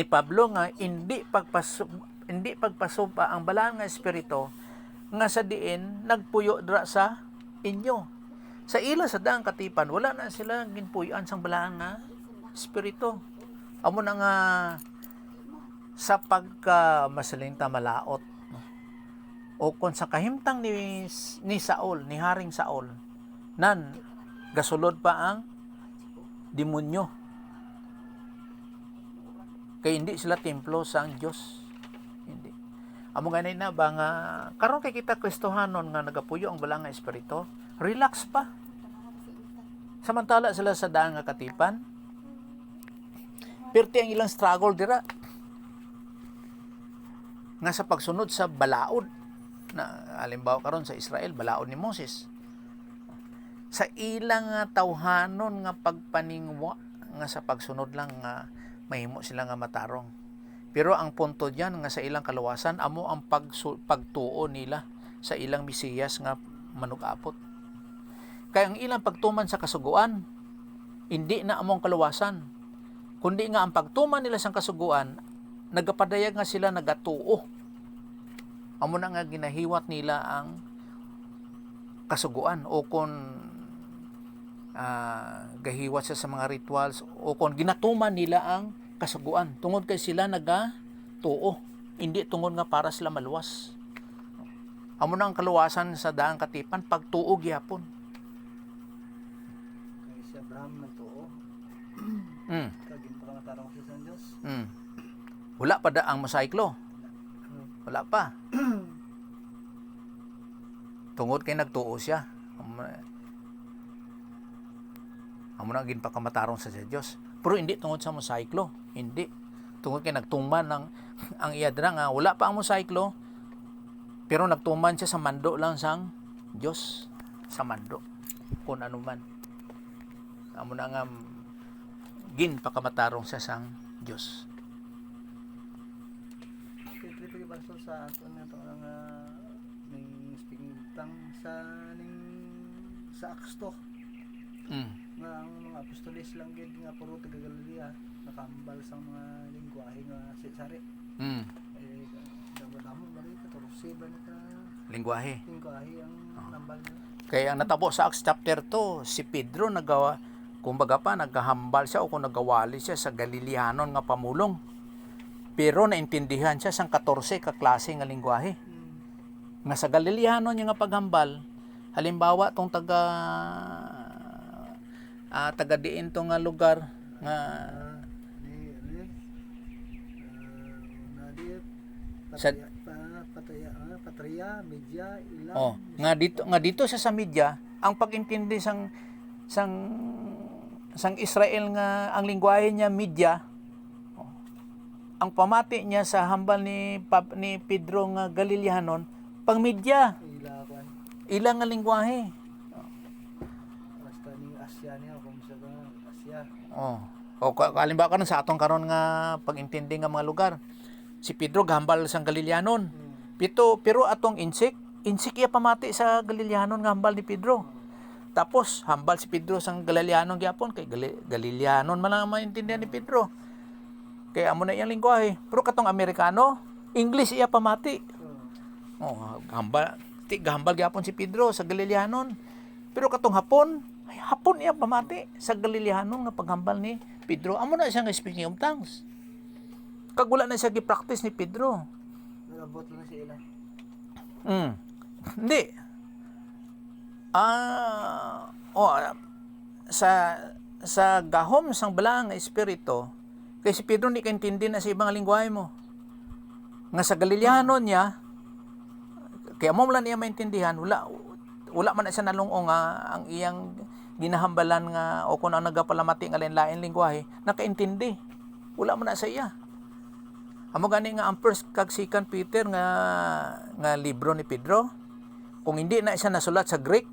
Pablo nga hindi pagpasuba ang balaan nga espiritu nga sa diin nagpuyo dira sa inyo. Sa ila sa daang katipan wala na sila ginpuyoan sang balaan nga espiritu. Amo na nga sa pagka masalinta malaot, no? O kung sa kahimtang ni Saul, ni Haring Saul, nan gasulod pa ang demonyo. Kaya hindi sila templo sang Dios. Hindi. Amo ganay na ba nga karon kay kita Kristohanon nga nagapuyo ang balang nga espiritu, relax pa. Samantala sila sa daang nga katipan, perti ang ilang struggle dira nga sa pagsunod sa balaod na halimbawa karon sa Israel balaod ni Moses, sa ilang tawhanon nga pagpaningwa nga sa pagsunod lang nga mahimo sila nga matarong. Pero ang punto diyan nga sa ilang kaluwasan amo ang pagtuo nila sa ilang Mesiyas nga manug-apot. Kaya ang ilang pagtuman sa kasuguan hindi na among kaluwasan, kundi nga ang pagtuman nila sang kasuguan, nagapadayag nga sila nagatuo. Amo na nga ginahiwat nila ang kasuguan o kung gahiwat siya sa mga rituals o kung ginatuman nila ang kasuguan tungod kay sila tuo, hindi tungod nga para sila maluwas. Amo na ang kaluwasan sa daang katipan pagtuo gyapon. Kaya si Abraham nagtuo. Kagin pa kamatarong siya sa Diyos. Wala pa da ang mosaiklo. Wala pa. Tungod kay nagtuo siya. Amo na ginpakamatarong sa Diyos. Pero hindi tungod sa mosaiklo. Hindi. Tungod kay nagtuman ang iyadra nga wala pa ang mosaiklo. Pero nagtuman siya sa mando lang sang Diyos. Sa mando. Kung ano man. Amo na nga ginpakamatarong siya sang Diyos. Pwede basol sa ato na ito ang may speaking tang sa Acts to. Nga ang mga apostoles lang gid nga puro taga Galilea nakambal sa mga lingwahe nga sari. Damo bali ka torsiba ni ka Lingwahe. ang nambal nila. Kaya ang natabo sa Acts chapter 2, si Pedro kumbaga pa naghahambal siya o kung nagawali siya sa Galileanon nga pamulong. Pero naintindihan siya sang 14 ka klase nga lingwahe. Nga sa Galileanon nga paghambal, halimbawa tong taga diin tong nga lugar nga Patria, Media, Ilang. nga dito sa media, ang pag-intindi sang Israel nga ang lingwahe niya media, ang pamati niya sa hambal ni Pedro nga Galileanon pang media, ilang nga lingwahe. Basta ni Asya niya kung sa Asya. O kalimbawa karon sa atong karon nga pag-intindi nga mga lugar. Si Pedro gahambal sang Galileanon. Pero atong insik iya pamati sa Galileanon nga hambal ni Pedro. Tapos hambal si Pedro sang Galileanon gyapon kay Galileanon man ang maintindihan ni Pedro. Kaya amo na iyang lingwahe. Pero katong Amerikano, English iya pamati. Gahambal gyapon si Pedro sa Galileanon. Pero katong Hapon iya pamati sa Galileanon nga paghambal ni Pedro. Amo na siya nga speaking of tongues. Kag wala na siya gi-practice ni Pedro. Nagabot lang si ila. Hindi. Sa gahom sang balaang nga espiritu, kay si Pedro ni kaintindi na sa ibang lingwahe mo. Nga sa Galileanon niya, kaya mo lang niya maintindihan, wala man na siya nalungong ang iyang ginahambalan nga o kung ang nagapalamati nga lain-lain lingwahe, nakaintindi. Wala man na sa iya. Amo gani nga ang 1 kag 2 Peter nga libro ni Pedro, kung hindi na siya nasulat sa Greek,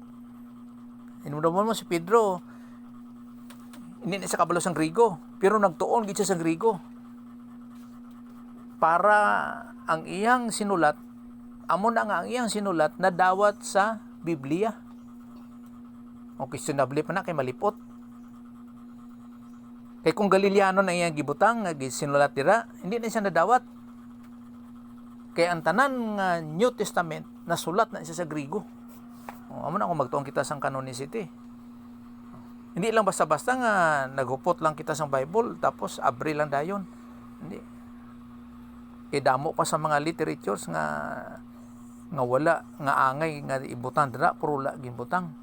inumdumon mo si Pedro, hindi na siya kabalo sang Grigo, pero nagtuon gid siya sa Grigo. Para ang iyang sinulat, amo na nga ang iyang sinulat na dawat sa Biblia. O questionable pa na kay malipot. Kay kung Galileanon na iyang gibutang nga sinulat dira, hindi na siya nadawat. Kay ang tanan nga New Testament nasulat na siya sa Grigo. Amo na kung magtuon kita sang canonicity. Hindi lang basta-basta nga naghupot lang kita sang Bible tapos abri lang dayon. Hindi. Kay damo pa sa mga literatures nga wala nga angay nga ibutang dira pero wala ginbutang.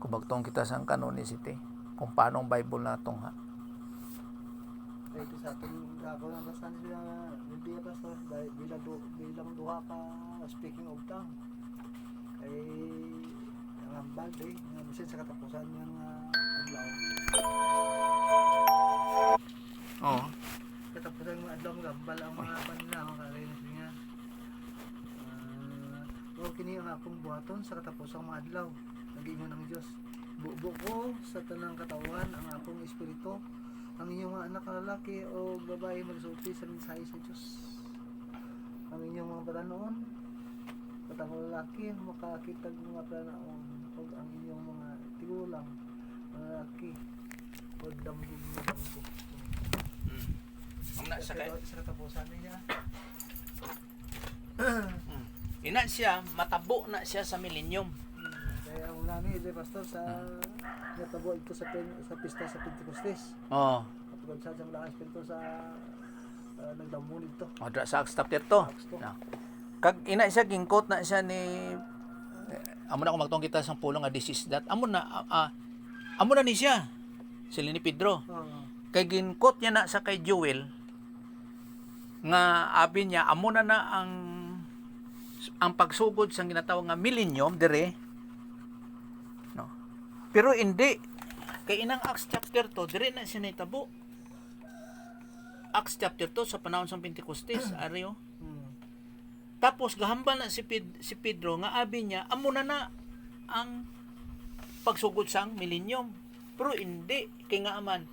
Kung magtuon kita sang canonicity, kung paano ang Bible natong ha. Kaya ito sa ating gagawa ng basan sila Biblia Pastor bilang duha ka speaking of tongue. Kay ang hambal nga bisan sa katapusan ng adlaw. Katapusan ng adlaw ng hambal ang mga panila mga kainis niya. Kini ang akong buhaton sa katapusang mga adlaw. Nag-ingon ng Diyos. Bubo ko sa tanang katawan ang akong espiritu, ang inyong mga anak na lalaki o babae magsulti sa mensahe sa Diyos. Ang inyong mga palanoon, katang lalaki makakita ng mga palanoon, o ang inyong mga tigulang na lalaki o damdog na damdog. Sa katapusan niya. Ina siya, matabo na siya sa millennium. Kaya una ano yun, pastor, sa natabo ito sa pista sa Pentecostes. Oh, Kapag sa malakas espiritu sa nagdamo dito. ada sa Acts chapter 2. Acts 2. Kag ina siya gingkot na siya ni amo na kung magtong kita sang pulong nga this is that. Amo na ni siya. Sila ni Pedro. Oo. Kay ginkot niya na sa kay Joel nga abi niya amo na ang pagsugod sang ginatawag nga millennium dire. No. Pero hindi kay inang Acts chapter 2 dire na siya nahitabo. Acts chapter 2 sa panahon sang Pentecostes, ariyo. Tapos gahambal na si Pedro nga abi niya amo na ang pagsugod sang millennium. Pero hindi kay nga aman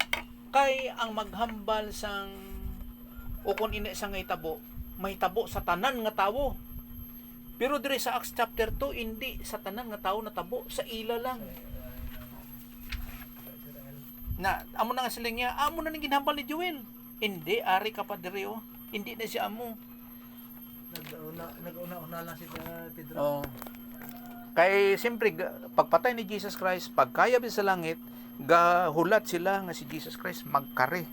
kay ang maghambal sang o kung ina sang mahitabo sa tanan nga tawo. Pero dire sa Acts chapter 2 hindi sa tanan nga tawo natabo, sa ila lang. Na amo na nga sila niya, amo na ning ginhambal ni Joel. Hindi ari ka pa dire oh. Hindi na siya amo. Nag-una lang si Pedro. Oh. Kay siyempre pagpatay ni Jesus Christ, pagkayab sa langit, gahulat sila nga si Jesus Christ magkari.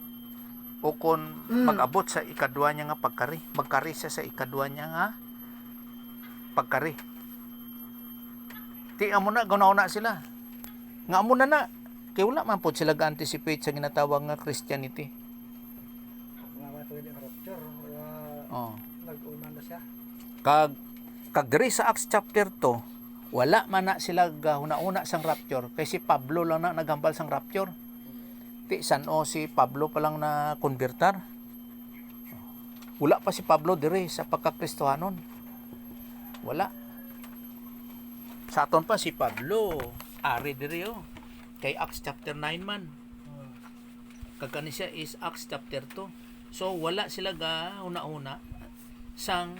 O kon mag-abot sa ikadwa niya nga pagkari. Magkari siya sa ikadwa niya nga pagkari. Ti amo na guna sila. Nga amo na. Kay wala man pod sila ga-anticipate sa ginatawag nga Christianity. Nga ba ito yung rapture? Oh. Nag-una na siya. Kag diri sa Acts chapter 2, wala man na sila gahuna-una sang rapture. Kay si Pablo lang na naghambal sang rapture. Ti san-o si Pablo pa lang na konvertar. Wala pa si Pablo diri sa pagkakristohanon. Wala. Sa aton pa si Pablo ari diri oh. Kay Acts chapter 9 man. Kagkani siya is Acts chapter 2. So wala sila ga una-una sang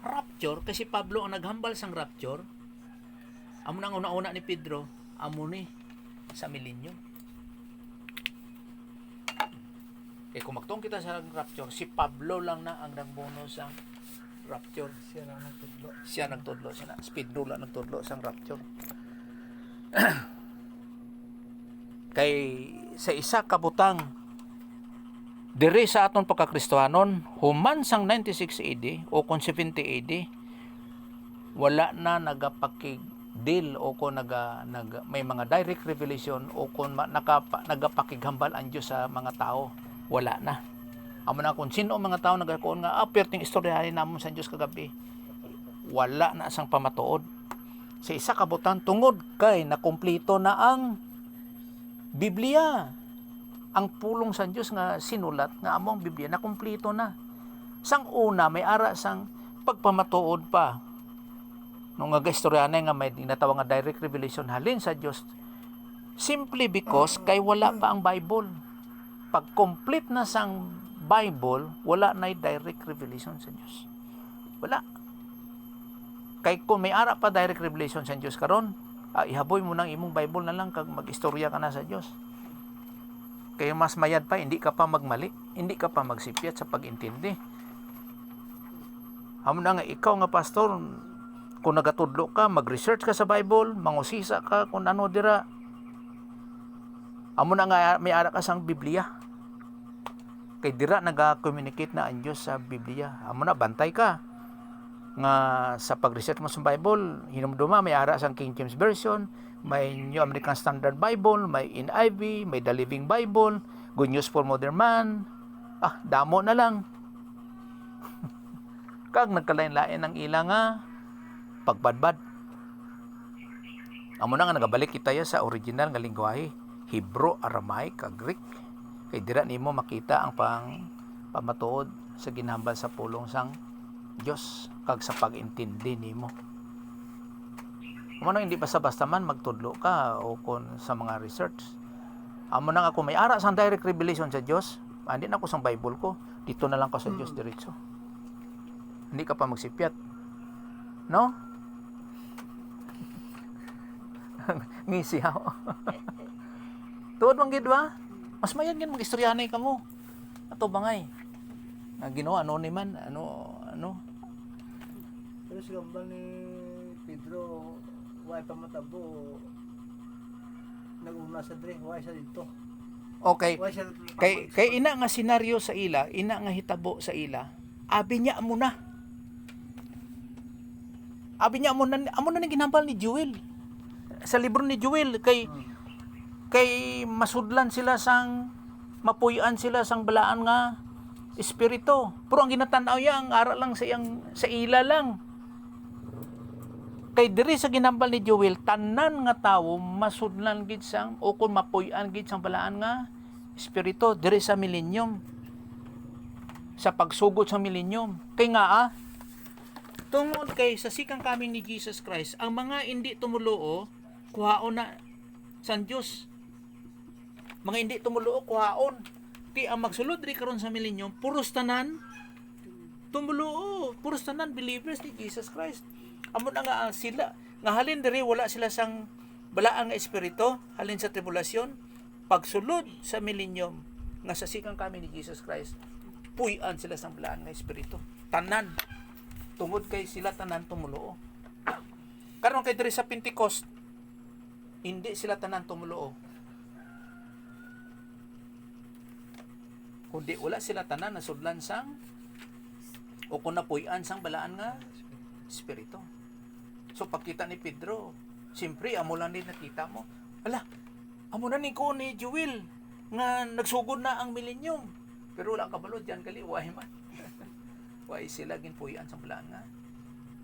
rapture kasi Pablo ang naghambal sang rapture. Amo nang una-una ni Pedro, amo ni sa millennium. Eh kung magtong kita sa rapture, si Pablo lang na ang nagbono sa rapture. Siya lang nagtudlo. Siya nagtudlo siya na. Pedro lang nagtudlo sa rapture. Kay sa isa kabutang diri sa aton pagkakristohanon, human sang 96 AD o kung 70 AD, wala na nagapakig-deal o kung may mga direct revelation o kung nagapakighambal ang Diyos sa mga tao. Wala na. Amo na kung sino ang mga tao nagakuon nga perting istoryahan namon sa Diyos kagabi. Wala na sang pamatuod. Sa isa kabutang tungod kay nakumpleto na ang Biblia. Ang pulong sa Diyos nga sinulat nga among Biblia nakumpleto na. Sang una may ara sang pagpamatuod pa. Nung nga istoryahan nga may tinatawag nga direct revelation halin sa Diyos. Simply because kay wala pa ang Bible. Pag complete na sang Bible, wala na direct revelation sa Diyos. Wala. Kay kung may ara pa direct revelation sa Diyos karon, ihaboy mo nang imong Bible na lang kag mag-istorya ka na sa Diyos. Kaya mas mayad pa, hindi ka pa magmali, hindi ka pa magsipyat sa pag-intindi. Amo na nga ikaw nga pastor, kung nagatudlo ka, mag-research ka sa Bible, mangusisa ka kung ano dira. Amo na nga may ara ka sang Biblia. Kay dira naga-communicate na ang Diyos sa Biblia. Amo na bantay ka. Nga sa pag-research mo sa Bible, hinumduma may ara sang King James Version, may New American Standard Bible, may NIV, may The Living Bible, Good News for Modern Man. Damo na lang. Kag nagkalain-lain ang ilang pagbadbad. Amo na nga nagabalik kita sa original nga lingwahe, Hebrew, Aramaic, kag Greek. Kay dira nimo makita ang pamatuod sa ginhambal sa pulong sang Dios kag sa pag-intindi nimo. Amo na hindi basta-basta man magtudlo ka o kon sa mga research. Amo na nga kung may ara sang direct revelation sa Dios, andi na ko sang Bible ko, dito na lang ko sa Dios diretso. Hindi ka pa magsipyat. No? Ngisi ako. Tuod man gid ba? Mas mayan gid mag-istoryahanay ka mo. Ato bangay. Ginoo ano ni man, ano. Pero si gambal ni Pedro, wala pa matabo, nag-una sa dre, why sa dito? Okay. Why siya Kay ina nga senaryo sa ila, ina nga hitabo sa ila, abi niya amo na. Abi niya amo na ni ginambal ni Joel. Sa libro ni Joel kay masudlan sila sang mapuy-an sila sang balaan nga espiritu. Pero ang ginatanaw niya ang ara lang sa ila lang. Kay diri sa ginambal ni Joel, tanan nga tawo masudlan gid sang o kung mapuy-an gid sang balaan nga espiritu diri sa millennium. Sa pagsugod sa millennium. Kay nga tungod kay sa sikang coming ni Jesus Christ, ang mga hindi tumuluo kuhaon na sa Dios. Mga hindi tumuluo kuhaon. Ti ang magsulod diri karon sa millennium, puros tanan tumuluo, puros tanan believers ni Jesus Christ. Amo na nga sila nga halin diri wala sila sang balaang nga espiritu, halin sa tribulasyon, pagsulod sa millennium nga sa sikang kami ni Jesus Christ, puy-an sila sang balaang nga espiritu. Tanan tungod kay sila tanan tumuluo. Karon kay diri sa Pentecost, hindi sila tanan tumuluo. Kundi wala sila tanan nasudlan sang o kung napuy-an sang balaan nga espiritu. So pagkita ni Pedro, siyempre amo lang din nakita mo. Ala, amo na ni ko ni Joel nga nagsugod na ang millennium. Pero wala kabalo diyan kali why man. Why sila ginpuy-an sang balaan nga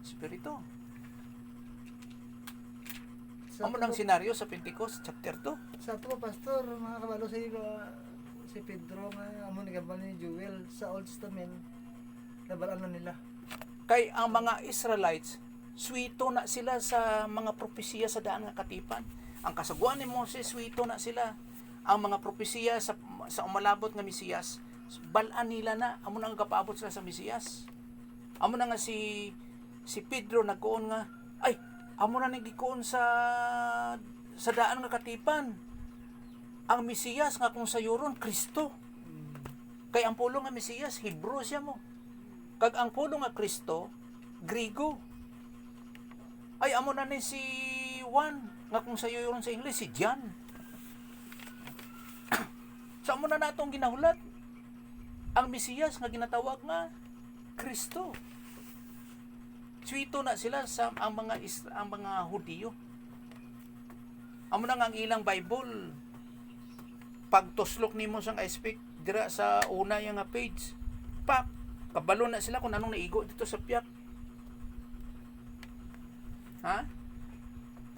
espiritu. Amo nang senaryo sa Pentecost chapter 2. Sa ato pastor, mga kabalo si Pedro nga amo ni gabal ni Joel sa Old Testament nabalaan na nila. Kay ang mga Israelites swito na sila sa mga propesiya sa daan nga katipan. Ang kasaguan ni Moses swito na sila. Ang mga propesiya sa umalabot nga Mesiyas balaan nila na amo nang kapaabot sila sa Mesiyas. Amo na nga si Pedro nagkuon nga ay amo na nagikuon sa daan nga katipan. Ang Mesiyas nga kung sayuron Kristo. Kay ang pulong nga Mesiyas Hebrew siya mo. Kag ang pulong nga Kristo Griego. Ay amo na ni si Juan nga kung sayuron sa English si John. Sa amo na natong ginahulat ang Mesiyas nga ginatawag nga Kristo. Swito na sila sa ang mga Hudiyo. Amo na nga ang ilang Bible. Pagtuslok nimo sang aspect dira sa una yang nga page. Pak, kabalo na sila kung anong naigo dito sa piyak. Ha?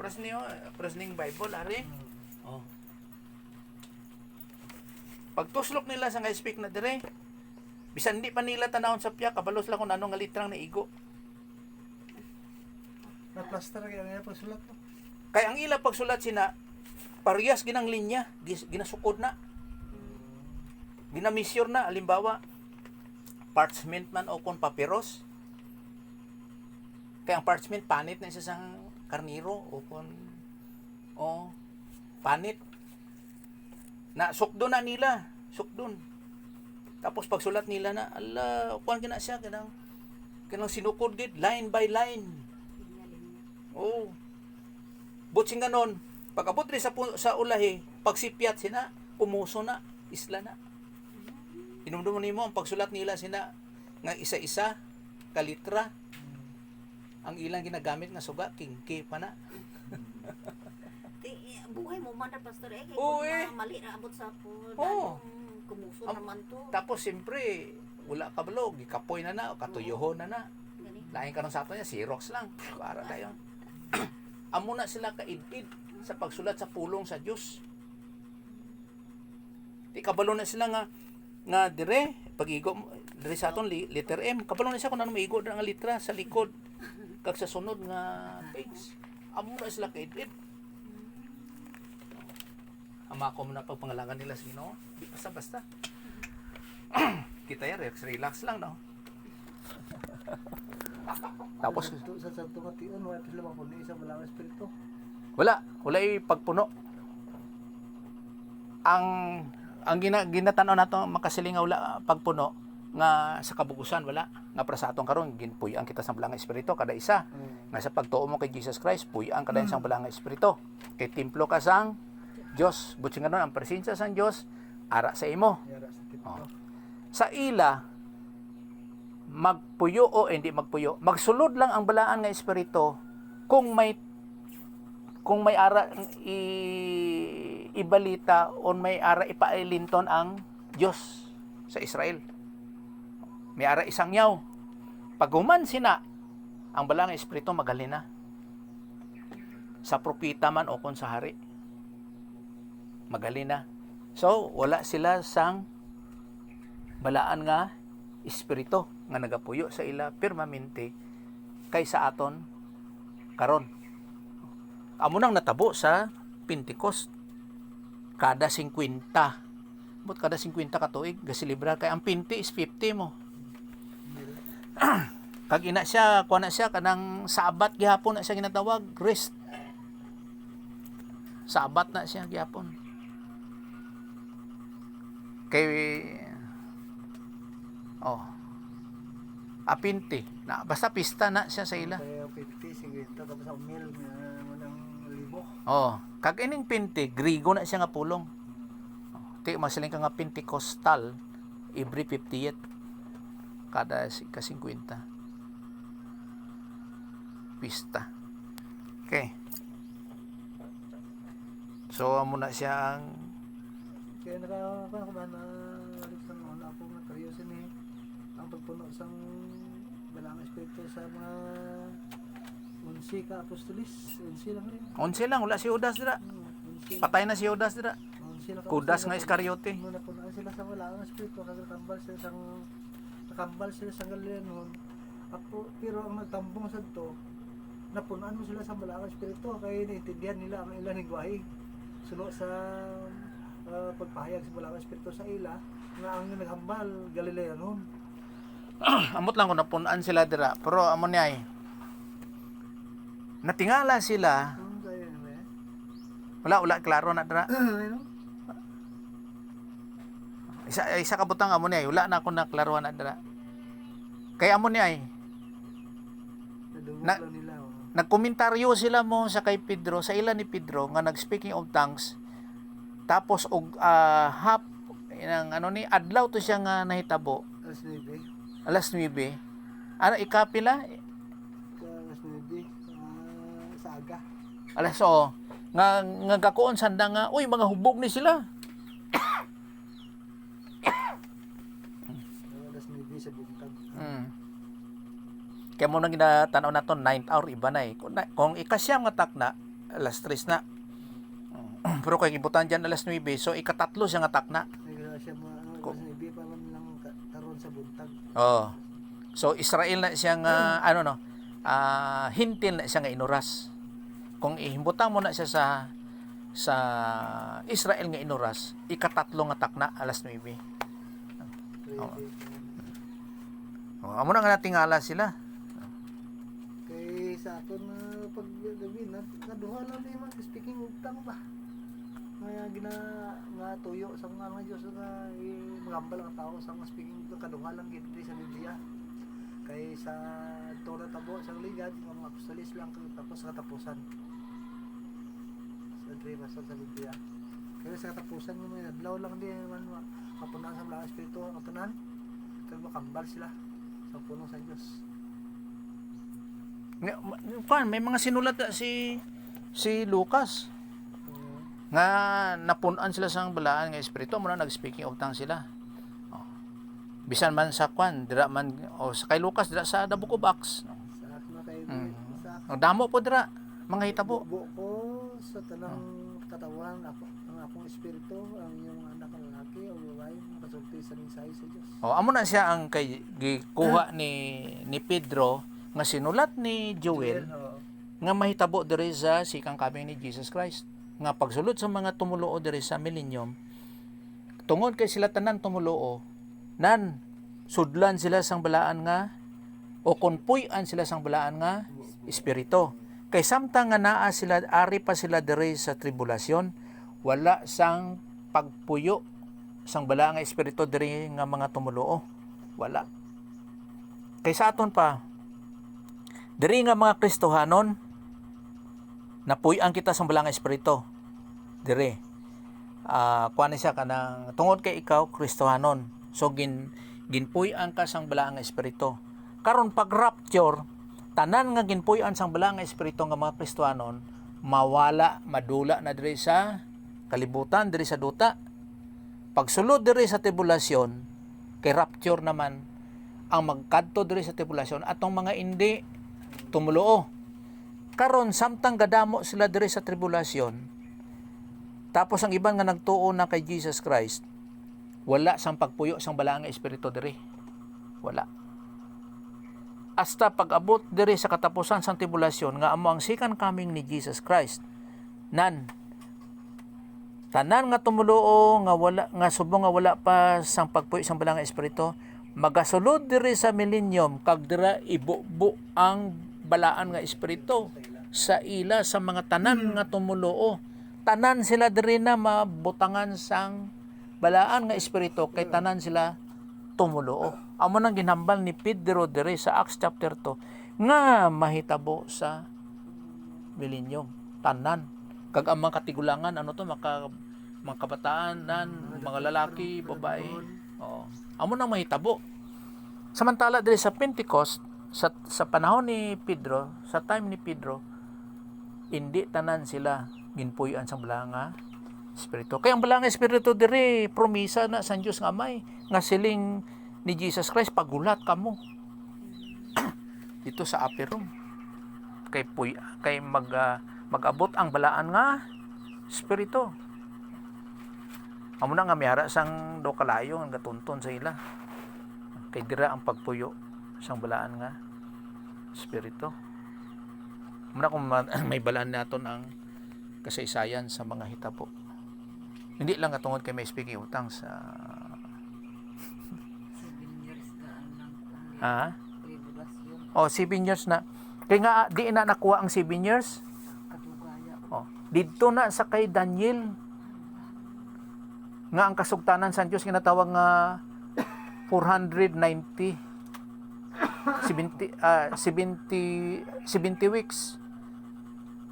Presning Bible ari. Oh. Pagtuslok nila sang aspect na dire, bisan di pa nila tanawon sa piyak, kabalo sila kung anong nga litrang naigo. Na-plaster kaya nila pagsulat no? Kay ang ila pagsulat sina parehas ginang linya, ginasukod na. Ginamisyor na, halimbawa parchment man o kon papyrus. Kaya ang parchment panit na isa sang karniro o kon panit. Na sukdon na nila, sukdon. Tapos pagsulat nila na ala kuan gina siya kanang sinukod gid line by line. Oh. Butsing ganon, pagabot rin sa ulahi, pagsipyat sina, umuso na, isla na. Inumdum nimo ang pagsulat nila sina nga isa-isa, kalitra. Ang ilang ginagamit nga suga, kingki pa na. Buhay mo man na pastor kay mali ra abot sa po. Kumuso naman to. Tapos siyempre, wala ka balog, gikapoy na o katuyohon na. Lain ka nung sa ato niya, Xerox lang. Para tayo. Amo na sila kaidid sa pagsulat sa pulong sa Dios. Di kabalo na sila nga dire pagigo dire sa aton letter M. Kabalo na siya kung ano maigo nga litra sa likod kag sa sunod nga page. Amo na sila kaidid. Ama ko muna pagpangalangan nila sa Ginoo. Di basta. Kita ya relax lang no. Tapos sa santo nga tion wala sila mapuno sa balang espiritu. wala pagpuno. Ang ginatanaw nato makasilingaw wala pagpuno nga sa kabugusan wala nga para sa atong karon ginpuy-an kita sa balang espiritu kada isa. Nga sa pagtuo mo kay Jesus Christ puy-an kada isang balang espiritu. Kay templo ka sang Dios. Buti nga nun, ang presensya sang Dios ara sa imo. Yara sa tinto. Oh. Sa ila magpuyo o hindi magpuyo. Magsulod lang ang balaan nga espiritu kung may ara ibalita o may ara ipailinton ang Dios sa Israel. May ara isang yaw. Pag human sina ang balang espiritu magalin na. Sa propita man o kung sa hari. Magalin na. So, wala sila sang balaan nga espiritu nga nagapuyo sa ila permanente kaysa aton karon. Amo nang natabo sa Pentecost. Kada 50. But kada 50 ka tuig gasilibra kay ang 20 is 50 mo. Kag ina siya, kuha na siya kanang Sabat gihapon na siya ginatawag, rest. Sabat na siya gihapon. Kay apinti na basta pista na siya sa ila. Kaya 50, 50, tapos ang mil ng libo. Kag ining pinti, Grigo na siya nga pulong. Ti masiling ka nga Pentecostal every 50th kada ka 50 pista. Okay. So amo na siya ang Kaya nakakakuha ba na alis ng una ako nga karyosin ang pagpuno sang balang espiritu sa mga unsi ka apostolis. Unsi lang rin. 11 lang, wala si Judas dira. Unsi lang. Patay na si Judas dira. Unsi lang ka Judas apostol. nga Iscariote. Nung napunaan sila sa balang espiritu, nakakambal sila sa Galileanon. Pero ang nagtambong sa to, napunaan mo sila sa balang espiritu kaya naintindihan nila ang ilang lingwahe. Suno sa pagpahayag sa balang espiritu sa ila nga ang naghambal Galileanon. Amot lang kung napunaan sila dira. Pero amo niya natingala sila. Kaya naman Wala klaro na dira. ano? Isa kabutang amo niya wala na ako naklaro na dira. Kaya amo niya Nadungog Na- lang nila. nagkomentaryo sila mo sa kay Pedro, sa ila ni Pedro nga nag-speaking of tongues. Tapos og hap ng adlaw to siya nga nahitabo. Alas 9. Alas 9. Ano ikapila? Alas 9. Sa aga. Alas nga gakuon sanda nga, uy mga hubog ni sila. Alas 9 sa buntag. Kaya mo nang ginatanaw na to 9th hour iba na kung ikasyam nga takna alas 3 na. Pero kay gibutan diyan alas 9 so ikatatlo siya nga takna. Nagkala siya mga alas 9 pa man lang karon sa buntag. So Israel na siya nga hintil na siya nga inuras. Kung ihimbutan mo na siya sa Israel nga inuras, ikatatlo nga takna alas 9. Amo na nga natingala sila. Kay sa aton pag gabi na kaduha lang ni man speaking of tongue ba. Nga tuyo sa mga Diyos nga magambal ang tao sa mga speaking of kaduha lang gid sa Biblia. Kay sa Torah tabo sa ligad mga apostolis lang tapos sa katapusan. Sa drima sa Biblia. Kaya sa katapusan mo adlaw lang di man mapunan sa mga espiritu ang tanan. Kaya makambal sila sa puno sa Diyos. May mga sinulat si Lucas nga napunan sila sa balaan nga espiritu mo na nag-speaking of tongues sila. Bisan man sa dira man sa kay Lucas dira sa the Book of Acts. Sa akma kay sa Damo po dira mga hitabo. buo ko sa tanang katawan ang akong espiritu ang inyong anak na lalaki o babae makasulti sa mensahe sa Diyos. Amo na siya ang kay gikuha ni Pedro nga sinulat ni Joel nga mahitabo diri sa sikang coming ni Jesus Christ. Nga pagsulod sa mga tumuluo diri sa millennium, tungod kay sila tanan tumuluo, nan sudlan sila sang balaan nga o konpuy-an sila sang balaan nga espiritu. Kay samtang nga naa sila ari pa sila diri sa tribulasyon, wala sang pagpuyo sang balaan nga espiritu diri nga mga tumuluo. Wala. Kay sa aton pa diri nga mga Kristohanon napuy-an kita sang balang espiritu. Dire. kuan siya kanang tungod kay ikaw Kristohanon. So ginpuy-an ka sang balaang nga espiritu. Karon pag rapture, tanan nga ginpuy-an sang balaang nga espiritu nga mga Kristohanon mawala, madula na diri sa kalibutan, diri sa duta. Pagsulod diri sa tribulation, kay rapture naman ang magkadto diri sa tribulation atong mga hindi tumuluo. Karon samtang gadamo sila diri sa tribulation, tapos ang iban nga nagtuo na kay Jesus Christ, wala sang pagpuyo sang balaang nga espiritu diri. Wala. Hasta pag-abot diri sa katapusan sang tribulation nga amo ang second coming ni Jesus Christ. Tanan nga tumuluo nga wala nga subong nga wala pa sang pagpuyo sang balaang nga espiritu, magasulod diri sa millennium kag dira ibubo ang balaan nga espiritu sa ila sa mga tanan nga tumuluo. Tanan sila diri na mabutangan sang balaan nga espiritu kay tanan sila tumuluo. Amo nang ginhambal ni Pedro diri sa Acts chapter 2 nga mahitabo sa millennium. Tanan. Kag ang mga katigulangan ano to mga kabataan nan, mga lalaki, babae. Oo. Amo nang mahitabo. Samantala diri sa Pentecost sa panahon ni Pedro, sa time ni Pedro, hindi tanan sila ginpuy-an sang balaang nga espiritu. Kaya ang balaang nga espiritu diri promisa na sa Dios nga Amay nga siling ni Jesus Christ pagulat kamo dito sa upper room kay mag-abot ang balaan nga espiritu. Amo na nga miyara sang do kalayo nga gatunton sa ila kay dira ang pagpuyo sang balaan nga espiritu. Amo na kung may balaan naton ang kasaysayan sa mga hitabo. Hindi lang katungod kay may speaking utang sa 7 years tribulation. 7 years na. Kaya nga, di na nakuha ang 7 years. Kadugaya. Dito na sa kay Daniel. Nga ang kasugtanan sa Diyos, kinatawag nga 490. 70 weeks.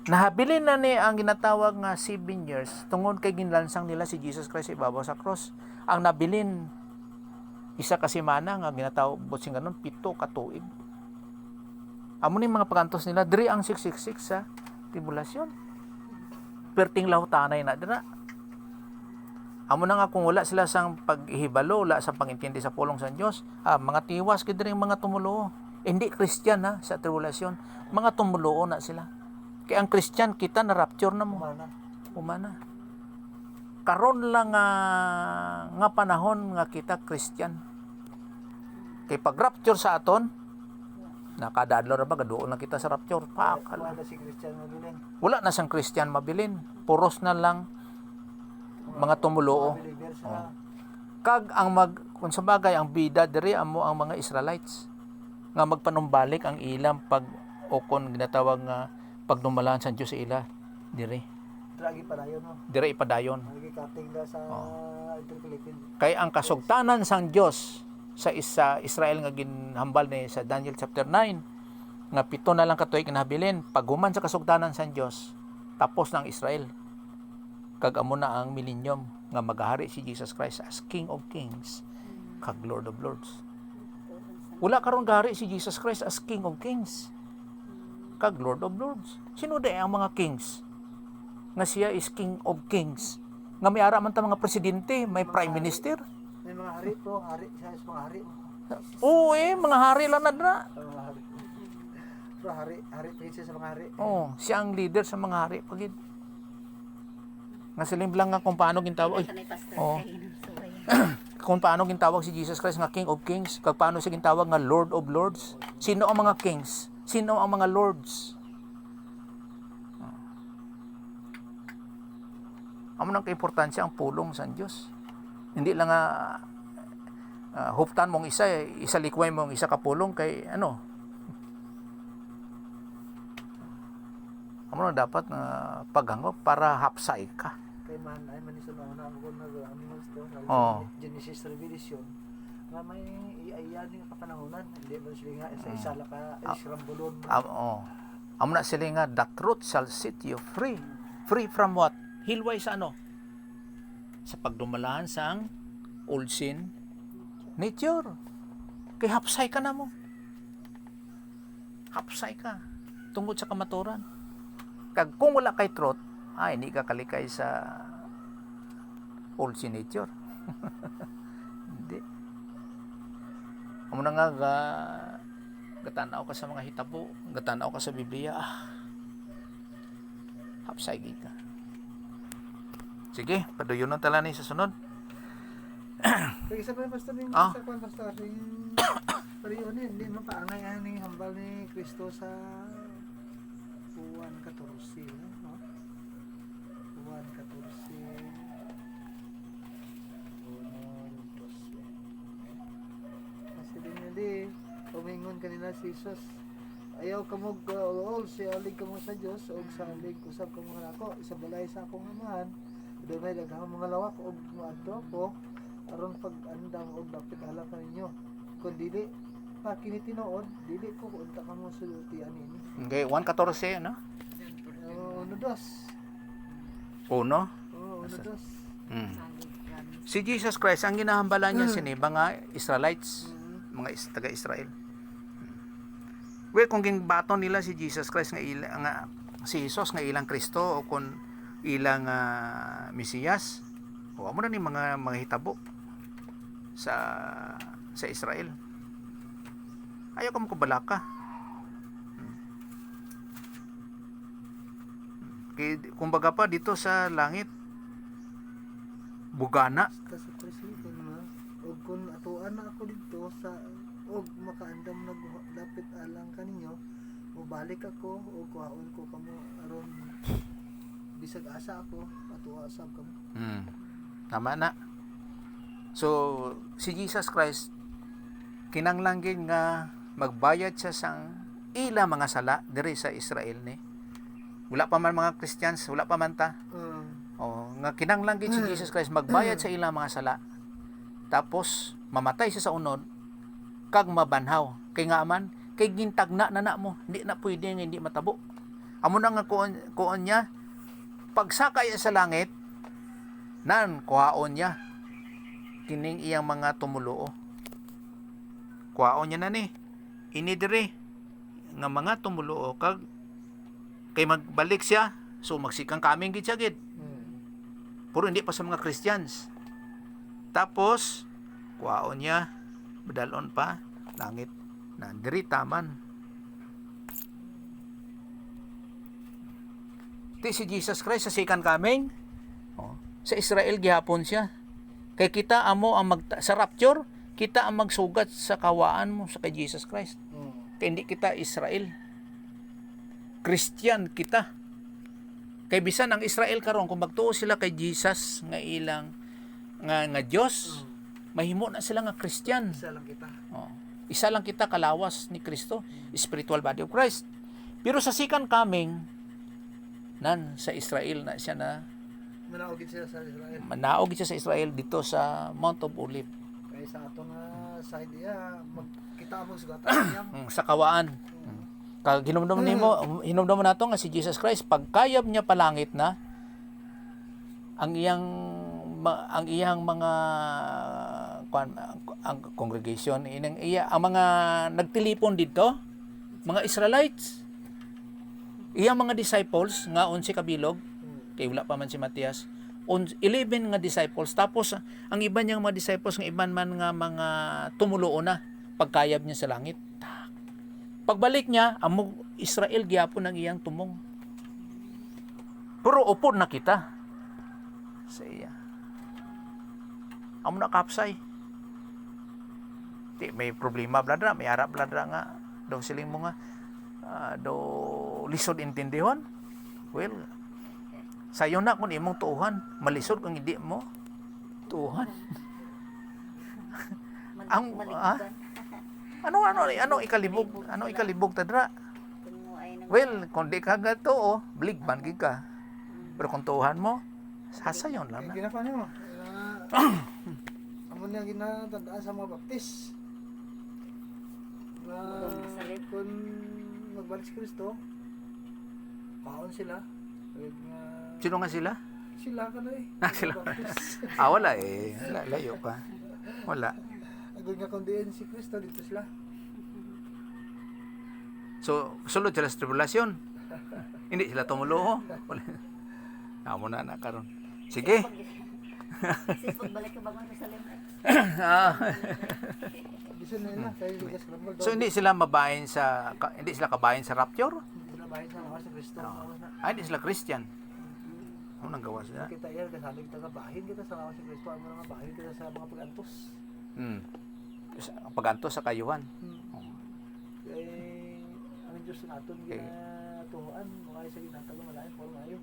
Nahabilin na ni ang ginatawag nga 7 years tungod kay ginlansang nila si Jesus Christ sa ibabaw sa cross. Ang nabilin isa ka semana nga ginatawag sing ganon 7 ka tuig. Amo ni mga pagantos nila diri ang 666 sa tribulation. Perting lahutanay na dira. Amo na nga kung wala sila sang paghibalo, wala sa pangintindi sa pulong sa Dios, mga tiwas kid diri mga tumulo. Hindi Christian sa tribulation, mga tumulo na sila. Kaya ang Christian kita na rapture na mo. Umana. Karon lang nga panahon nga kita Christian. Kay pag rapture sa aton, nakadadlaw ra ba gaduol na kita sa rapture. Wala si Christian mabilin. Wala na sang Christian mabilin. Puros na lang mga tumuloo. Kag ang kung sa bagay ang bida diri amo ang mga Israelites nga magpanumbalik ang ilang pag-ukon ginatawag nga pagdumalaan sa Dios sa ila diri. Dragi padayon no. Diri ipadayon. Lagi kating da sa Philippines. Kay ang kasugtanan sang Dios sa Israel nga ginhambal ni sa Daniel chapter 9 nga 7 na lang ka tuig nahabilin paghuman sa kasugtanan sang Dios tapos ng Israel. Kag amo na ang millennium nga maghari si Jesus Christ as King of Kings kag Lord of Lords. Wala karon gahari si Jesus Christ as King of Kings kag Lord of Lords. Sino day ang mga kings? Nga siya is King of Kings. Nga may ara man ta mga presidente, may prime minister. May mga hari po, hari siya sa mga hari. Oo mga hari lang na dra. Mga hari. Pero hari princess sa mga hari. Siya ang leader sa mga hari pagid. Nga siling lang nga kung paano gintawag. Kung paano gintawag si Jesus Christ nga King of Kings, kag paano siya gintawag nga Lord of Lords. Sino ang mga kings? Sino ang mga lords? Amo nang kaimportansya ang pulong sa Dios. Hindi lang nga huptan mong isa likway mong isa ka pulong kay ano. Amo na dapat nga paghangop para hapsay ka. Kay man ay manisun na ako animals to sa Genesis Revelation. Nga may iyan nga kapanahonan, hindi man sila nga sa isa la ka isrambulon. Amo na sila nga the truth shall set you free. Free from what? Hilway sa ano? sa pagdumalahan sang old sin nature. Kay hapsay ka na mo. Hapsay ka tungkol sa kamaturan. Kag kung wala kay truth, hindi ka kalikay sa old sin nature. Hindi. Amo na nga gatanaw ka sa mga hitabo, gatanaw ka sa Biblia, hapsay gid ka. Sige, paduyon na tala ni sa sunod. Kaya isa pa yung pastor yung Ah. sa kwan pastor yung pariyon hindi mo paangay ani hambal ni Kristo sa Juan 14, no? Juan 14. Kasi din hindi umingon kanila si Jesus. Ayaw kamo all si alig kamo sa Dios og sa alig usab kamo nako isa balay sa akong amahan. Dunay daghang mga lawak og moadto ko aron pag-andam og dapit ala kaninyo. Kun dili pa kini tinuod, dili ko unta kamo sultian ini. Okay, 1:14 no? Uno dos. Uno. Uno dos. Mm. Si Jesus Christ ang ginahambalan niya sini mga Israelites, mga taga-Israel. Well, kung gingbaton nila si Jesus Christ nga si Jesus nga ilang Kristo o kung ilang Mesiyas, o amo na ni mga hitabo sa Israel. Ayaw ka mo kabalaka. Kumbaga pa dito sa langit bugana. Kasi presidente nga og kun atuan na ako dito sa og makaandam dapit alang kaninyo, mobalik ako og kuhaon ko kamo aron bisag asa ako atuwa sab kamo. Tama na. So, si Jesus Christ, kinanglang gid nga magbayad siya sang ila mga sala diri sa Israel ni. Wala pa man mga Christians, wala pa man ta. Nga kinanglang gid si Jesus Christ magbayad sa ila mga sala. Tapos mamatay siya sa unod kag mabanhaw. Kay nga man, kay gintagna na mo, hindi na pwede nga hindi matabo. Amo na nga kuon niya pagsakay sa langit nan kuhaon niya kining iyang mga tumuluo. Kuhaon niya na ni ini diri nga mga tumuluo kag kay magbalik siya so magsikang kaming gid siya gid. Puro hindi pa sa mga Christians. Tapos kuhaon niya bedalon pa langit na diri taman. Si Jesus Christ sa second coming, sa Israel gihapon siya. Kay kita amo ang sa rapture, kita ang magsugat sa kawaan mo sa kay Jesus Christ. Kay hindi kita Israel. Christian kita. Kay bisan ang Israel karon kung magtuo sila kay Jesus nga ilang nga Dios, mahimo na sila nga Christian. Isa lang kita. Isa lang kita kalawas ni Kristo, spiritual body of Christ. Pero sa second coming, nan sa Israel na siya na Manaogid siya sa Israel. manaog siya sa Israel dito sa Mount of Olive. Kaya sa ato nga side iya magkita mo sugatan niya. Sa kawaan. Kag hinumdum mo nato nga si Jesus Christ pagkayab niya palangit na ang iyang mga ang congregation ang mga nagtilipon dito, mga Israelites. Iyang mga disciples nga 11 kabilog, kay wala pa man si Matias, 11 nga disciples. Tapos ang iba niyang mga disciples nga iban man nga mga tumuluo na pagkayab niya sa langit. Pagbalik niya, ang Israel gyapon ang iyang tumong. Pero upod na kita sa iya. Amo na kapsay. Di may problema bladra, may harap bladra nga daw siling mo nga daw lisod intindihon. Well, sayo na kung imong tuuhan, malisod kung hindi mo tuuhan. Ano ikalibog tadra? Well, kung di ka gato, bligban gid ka. Pero kung tuuhan mo, sasayon lang na. Ginapa niyo. Amo niya ginatandaan sa mga baptis. Kung magbalik si Kristo, paon sila. Sino nga sila? Sila ka na eh. Sila. Baptist. Wala eh. Wala, layo pa. Wala. Agad nga kung diyan si Kristo dito sila. So, sulod sila sa tribulation. Hindi sila tumulo. Amo na karon. Sige. Sis, pagbalik ka ba ng Jerusalem? Ah. Bisa nila tayo bigas rumble. So hindi sila mabahin sa hindi sila kabahin sa rapture? Hindi na bahay sa mga sa Kristo. Awas na. Hindi sila Christian. Ano nang gawa sila? Kita yan kasabi kita bahin kita sa mga sa Kristo. Amo nga bahin kita sa mga pag-antos. Paganto sa kayuhan. Eh ang Diyos naton ginatuhoan mga isa ginatago malain pero maayo.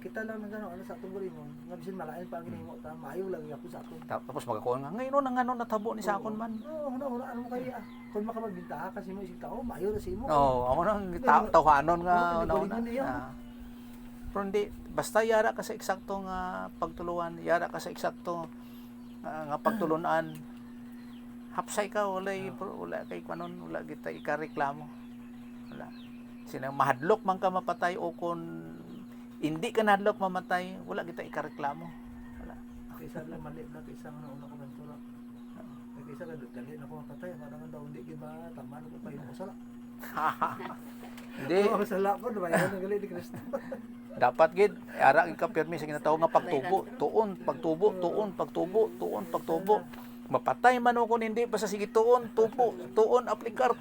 Kita lang nang gano'n sa atong mo. Nga bisin malain pa ang ginahimo ta maayo lang gyapon sa aton. Tapos magakuha nga ngayon nang ano natabo ni sakon man. Oo, ano mo kaya? Kung makapagbintaha kasi mo isig tao, maayo na simo. Amo nang tawhanon nga Oo, una. hindi niya. Pero hindi basta yara ka sa eksakto nga pagtuluan, yara ka sa eksakto nga pagtulunan. Hapsay ka wala kay kanon wala kita ikareklamo. Wala. Sina mahadlok man ka mapatay o kun hindi ka nahadlok mamatay, wala kita ikareklamo. Wala. Kaysa lang mali na kaysa nga una ko mentura. Kaysa ka dali na ko mapatay, parang daw hindi giba tama ko pa yung sala. Hindi. Ako sala ko diba yan ang gali ni Kristo. Dapat gid ara ka pirmi sa ginatawag nga pagtubo, pagtubo. Mapatay man ko hindi basta sige tuon, aplikar.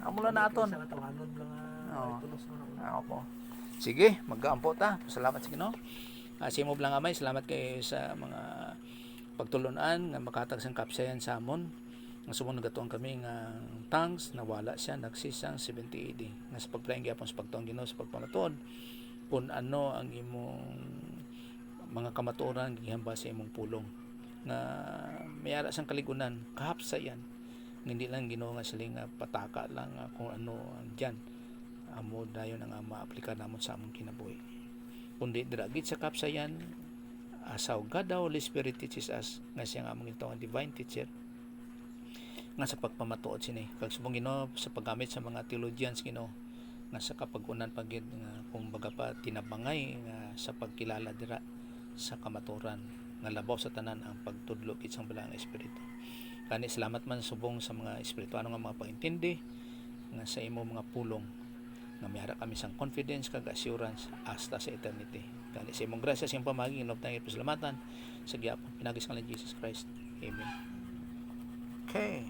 Amo lang naton. Kaysa nga tawanon lang tulos mo na. Opo. Sige, mag-aampo ta. Salamat sa Ginoo. Simo lang amay, salamat kay sa mga pagtulunan nga makatag sang kapsayan sa amon. Nga sumunod gatuan kami nga tongues nawala siya nagsisang 70 AD. Nga sa pagplaing gyapon sa pagtuon Ginoo sa pagpamatuod kung ano ang imong mga kamatuoran gihamba sa imong pulong nga mayara sang kaligunan kahapsayan. Hindi lang Ginoo nga sila nga pataka lang kung ano ang diyan. Amo dayon ang ma-aplikan namon sa among kinabuhi. Kundi dragit sa kapsayan as how God the Holy Spirit teaches us nga siya nga among itong divine teacher nga sa pagpamatuod sini kag subong Ginoo sa paggamit sa mga theologians Ginoo nga sa kapagunan pagid nga kumbaga pa tinabangay nga sa pagkilala dira sa kamaturan nga labaw sa tanan ang pagtudlo kit sang balaang espiritu. Kani salamat man subong sa mga espirituano nga mga pangintindi nga sa imo mga pulong nga mayara kami sang confidence kag assurance hasta sa eternity. Kani sa imong grasya sa imong pamagi inop tayong pasalamatan sa gihapon pinagis kanang Jesus Christ. Amen. Okay.